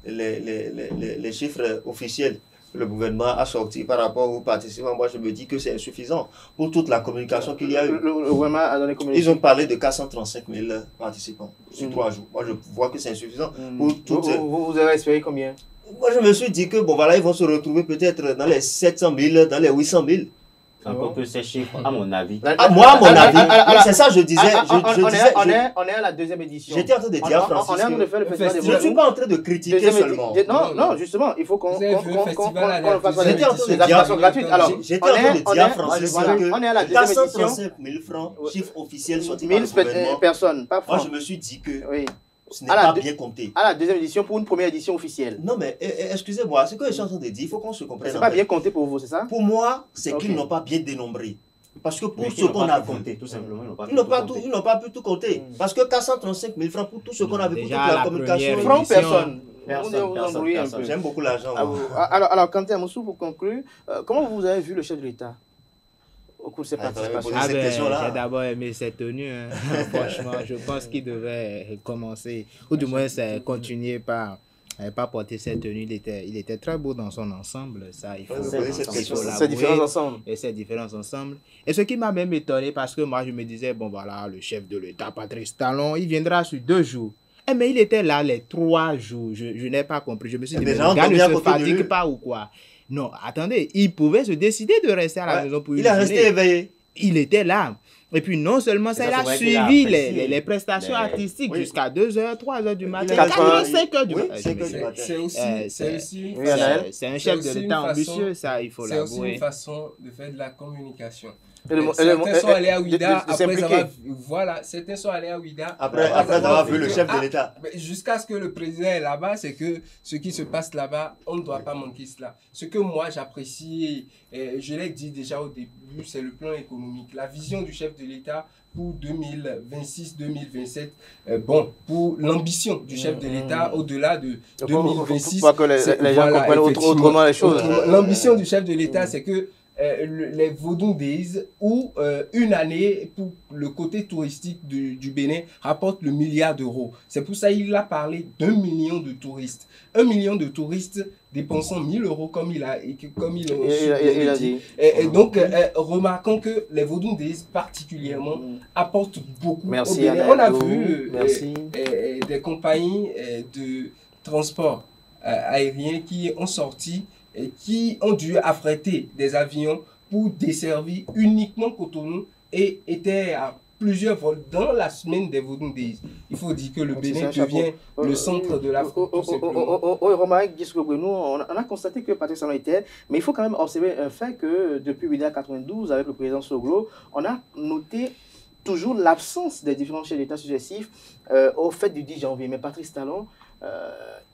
Speaker 2: les chiffres officiels que le gouvernement a sortis par rapport aux participants, moi je me dis que c'est insuffisant pour toute la communication qu'il y a eu.
Speaker 3: Le gouvernement a donné combien?
Speaker 2: Ils ont parlé de 435 000 participants sur 3 jours. Moi je vois que c'est insuffisant. Pour toutes...
Speaker 3: vous avez espéré combien?
Speaker 2: Moi je me suis dit que bon voilà, ils vont se retrouver peut-être dans les 700 000, dans les 800 000.
Speaker 20: Encore que ces chiffres, à mon avis.
Speaker 2: Moi, à mon avis, c'est ça, je disais.
Speaker 3: On est à la deuxième édition.
Speaker 2: J'étais en train de dire, Francis,
Speaker 3: on est en train de faire le festival des
Speaker 2: je ne suis pas en train de critiquer seulement.
Speaker 3: Non, justement, il faut qu'on fasse
Speaker 2: des actions gratuites. Alors, j'étais en train de dire, Francis, que 435 000 francs, chiffre officiel sorti par le gouvernement.
Speaker 3: Personnes, pas francs.
Speaker 2: Moi, je me suis dit que ce n'est pas bien compté.
Speaker 3: À la deuxième édition pour une première édition officielle.
Speaker 2: Non, mais excusez-moi, ce que je suis en train de dire, il faut qu'on se comprenne.
Speaker 3: C'est pas bien compté pour vous, c'est ça?
Speaker 2: Pour moi, c'est qu'ils n'ont pas bien dénombré. Parce que pour ce qu'on a compté, tout simplement, ils n'ont pas pu tout compter. Parce que 435 000 francs pour tout ce qu'on a vu, pour toute la communication.
Speaker 3: Francs personne.
Speaker 2: Personne. J'aime beaucoup l'argent.
Speaker 3: Alors, Kanté Amoussou, pour conclure, comment vous avez vu le chef de l'État au cours de cette participation?
Speaker 6: J'ai d'abord aimé cette tenue. Hein. Franchement, je pense qu'il devait commencer, ou du moins continuer par porter cette tenue. Il était très beau dans son ensemble. Ça, il faut
Speaker 3: ces différents ensembles.
Speaker 6: Et ces différents ensembles. Et ce qui m'a même étonné, parce que moi, je me disais, bon voilà, le chef de l'État, Patrice Talon, il viendra sur 2 jours. Mais il était là les 3 jours. Je n'ai pas compris. Je me suis dit, mais le gars ne se fatigue pas ou quoi? Non, attendez, il pouvait se décider de rester à la maison pour une journée.
Speaker 2: Il a resté éveillé.
Speaker 6: Il était là. Et puis non seulement ça, il a suivi les prestations artistiques jusqu'à 2h, 3h du matin, 4h, 5h du matin. C'est un chef de l'État ambitieux, ça, il faut l'avouer.
Speaker 19: C'est aussi une façon de faire de la communication. Certains sont allés à Ouida après avoir vu le chef de l'État. Jusqu'à ce que le président est là-bas, c'est que ce qui se passe là-bas, on ne doit pas manquer cela. Ce que moi j'apprécie, je l'ai dit déjà au début, c'est le plan économique. La vision du chef de l'État pour 2026-2027, pour l'ambition du chef de l'État au-delà de 2026.
Speaker 3: Pour que les gens comprennent autrement les choses.
Speaker 19: L'ambition du chef de l'État, c'est que les Vodou Days ou une année pour le côté touristique du Bénin rapporte le milliard d'euros. C'est pour ça qu'il a parlé d'1 million de touristes. 1 million de touristes dépensant 1 000 euros comme il a dit. Et donc, remarquons que les Vodou Days particulièrement apportent beaucoup au Bénin. On a vu des compagnies de transport aérien qui ont sorti et qui ont dû affréter des avions pour desservir uniquement Cotonou et étaient à plusieurs vols dans la semaine des Vodou Days. Il faut dire que le Bénin devient le centre de l'Afrique.
Speaker 3: Oui, Romaric, nous, on a constaté que Patrice Talon était, mais il faut quand même observer un fait que depuis 1992, avec le président Soglo, on a noté toujours l'absence des différents chefs d'État successifs au fait du 10 janvier. Mais Patrice Talon,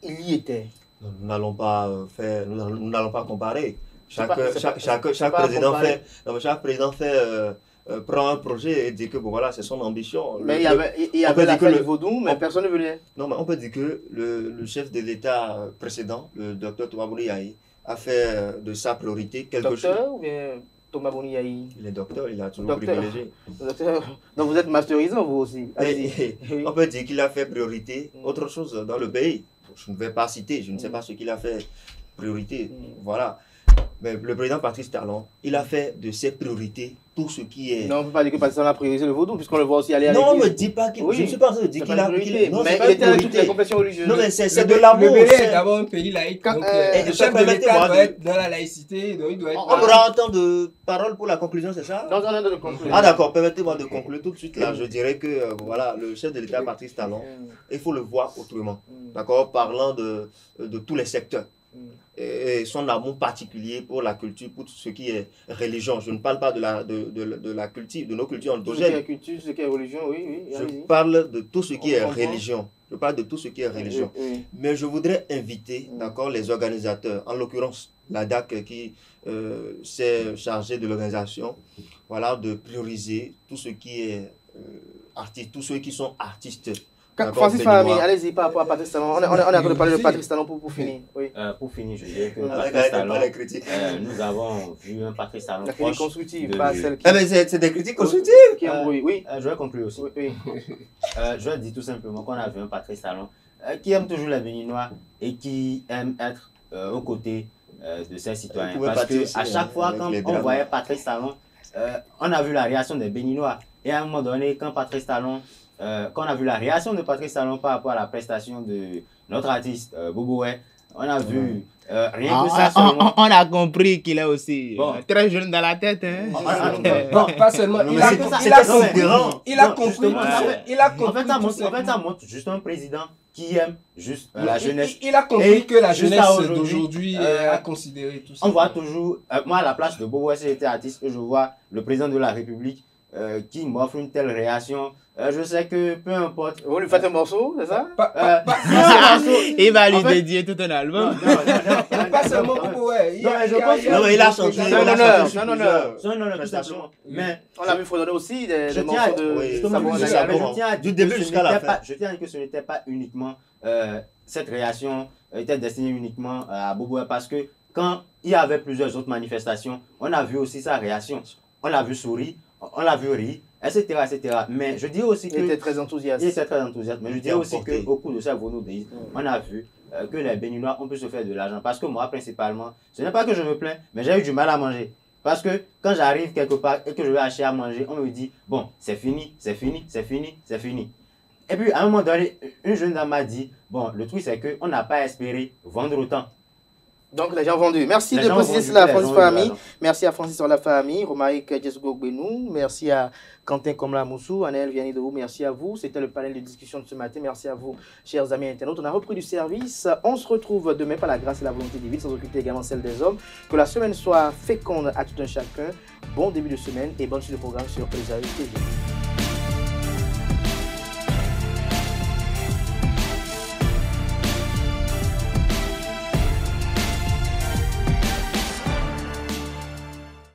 Speaker 3: il y était.
Speaker 2: Nous n'allons pas comparer. Chaque président prend un projet et dit que bon, voilà, c'est son ambition.
Speaker 3: Mais il y avait l'affaire du Vaudou, mais personne ne venait.
Speaker 2: Non, mais on peut dire que le chef de l'État précédent, le docteur Thomas Boni Yahi, a fait de sa priorité quelque chose.
Speaker 3: Docteur ou bien Thomas Boni Yahi?
Speaker 2: Il est docteur, il a toujours privilégié.
Speaker 3: Donc vous êtes masterisant, vous aussi.
Speaker 2: On peut dire qu'il a fait priorité autre chose dans le pays. Je ne vais pas citer, je ne sais pas ce qu'il a fait priorité. Voilà. Mais le président Patrice Talon, il a fait de ses priorités tout ce qui est...
Speaker 3: Non, on ne peut pas dire que Patrice Talon a priorisé le Vaudou, puisqu'on le voit aussi aller à
Speaker 2: l'église. Non, ne me dis pas qu'il... Oui. Je ne suis pas en train de dire qu'il a...
Speaker 3: Mais il était dans toutes les confessions religieuses.
Speaker 2: Non, mais c'est de l'amour.
Speaker 19: Le Bénin est d'abord un pays laïque. Donc, le chef de l'État doit être dans la laïcité. Donc il doit être...
Speaker 2: On aura un temps de parole pour la conclusion, c'est ça?
Speaker 3: Non, on a de conclure.
Speaker 2: Ah d'accord, permettez-moi de conclure tout de suite. Là, je dirais que voilà, le chef de l'État Patrice Talon, il faut le voir autrement. D'accord, parlant de tous les secteurs. Et son amour particulier pour la culture, pour tout ce qui est religion. Je ne parle pas de la culture, de nos cultures endogènes.
Speaker 3: Ce qui est culture, ce qui est religion, oui.
Speaker 2: Je parle de tout ce qui est religion. Je parle de tout ce qui est religion. Mais je voudrais inviter, d'accord, les organisateurs, en l'occurrence la DAC qui s'est chargée de l'organisation, voilà, de prioriser tout ce qui est artiste, tous ceux qui sont artistes.
Speaker 3: Francis Fahmy, allez-y par rapport à Patrice Talon. On est en train de parler de Patrice Talon pour finir. Oui.
Speaker 7: Pour finir, je dirais que Patrice Talon, nous avons vu un Patrice Talon proche
Speaker 3: constructive, pas celle qui...
Speaker 2: c'est des critiques constructives
Speaker 3: qui embrouillent, oui.
Speaker 7: Je vais conclure aussi. Je vais dire tout simplement qu'on a vu un Patrice Talon qui aime toujours les Béninois et qui aime être aux côtés de ses citoyens. Parce qu'à chaque fois, quand on voyait Patrice Talon, on a vu la réaction des Béninois. Et à un moment donné, quand Patrice Talon... quand on a vu la réaction de Patrice Talon par rapport à la prestation de notre artiste Bouboué, on a vu rien que ça seulement.
Speaker 6: On a compris qu'il est aussi très jeune dans la tête. Hein.
Speaker 19: Non, pas seulement. Il a compris.
Speaker 7: En fait, ça montre juste un président qui aime juste la jeunesse.
Speaker 19: Il a compris que la jeunesse d'aujourd'hui a considéré tout ça.
Speaker 7: On voit toujours, moi à la place de Bouboué, si j'étais artiste, je vois le président de la République qui m'offre une telle réaction. Je sais que peu importe.
Speaker 3: Vous lui faites un morceau, c'est ça?
Speaker 6: Il va lui dédier tout un album.
Speaker 19: Non, pas seulement pour
Speaker 2: Non, mais il a chanté.
Speaker 3: C'est un honneur. C'est un honneur.
Speaker 7: C'est un honneur, tout simplement. Mais
Speaker 3: on a vu fredonner aussi des morceaux
Speaker 7: de...
Speaker 2: Du début jusqu'à la fin.
Speaker 7: Je tiens à dire que ce n'était pas uniquement cette réaction était destiné uniquement à Bobo parce que quand il y avait plusieurs autres manifestations, on a vu aussi sa réaction. On l'a vu sourire, on l'a vu rire, etc., etc. Mais je dis aussi que...
Speaker 3: Il était très enthousiaste.
Speaker 7: Il était très enthousiaste. Mais je dis aussi qu'au cours de cette Vaudou Days, on a vu que les Béninois, on peut se faire de l'argent. Parce que moi, principalement, ce n'est pas que je me plains, mais j'ai eu du mal à manger. Parce que quand j'arrive quelque part et que je vais acheter à manger, on me dit, bon, c'est fini, c'est fini, c'est fini, c'est fini. Et puis, à un moment donné, une jeune dame m'a dit, bon, le truc, c'est qu'on n'a pas espéré vendre autant.
Speaker 3: Donc, les gens vendus. Merci de préciser cela, Francis Fahmy. Merci à Francis sur la famille, Romaric Djesgogbenou. Merci à Quentin Komla-Moussou, Anaël Vianney-Dehou. Merci à vous. C'était le panel de discussion de ce matin. Merci à vous, chers amis internautes. On a repris du service. On se retrouve demain par la grâce et la volonté divine, sans occulter également celle des hommes. Que la semaine soit féconde à tout un chacun. Bon début de semaine et bonne suite de programme sur Elisabeth TV.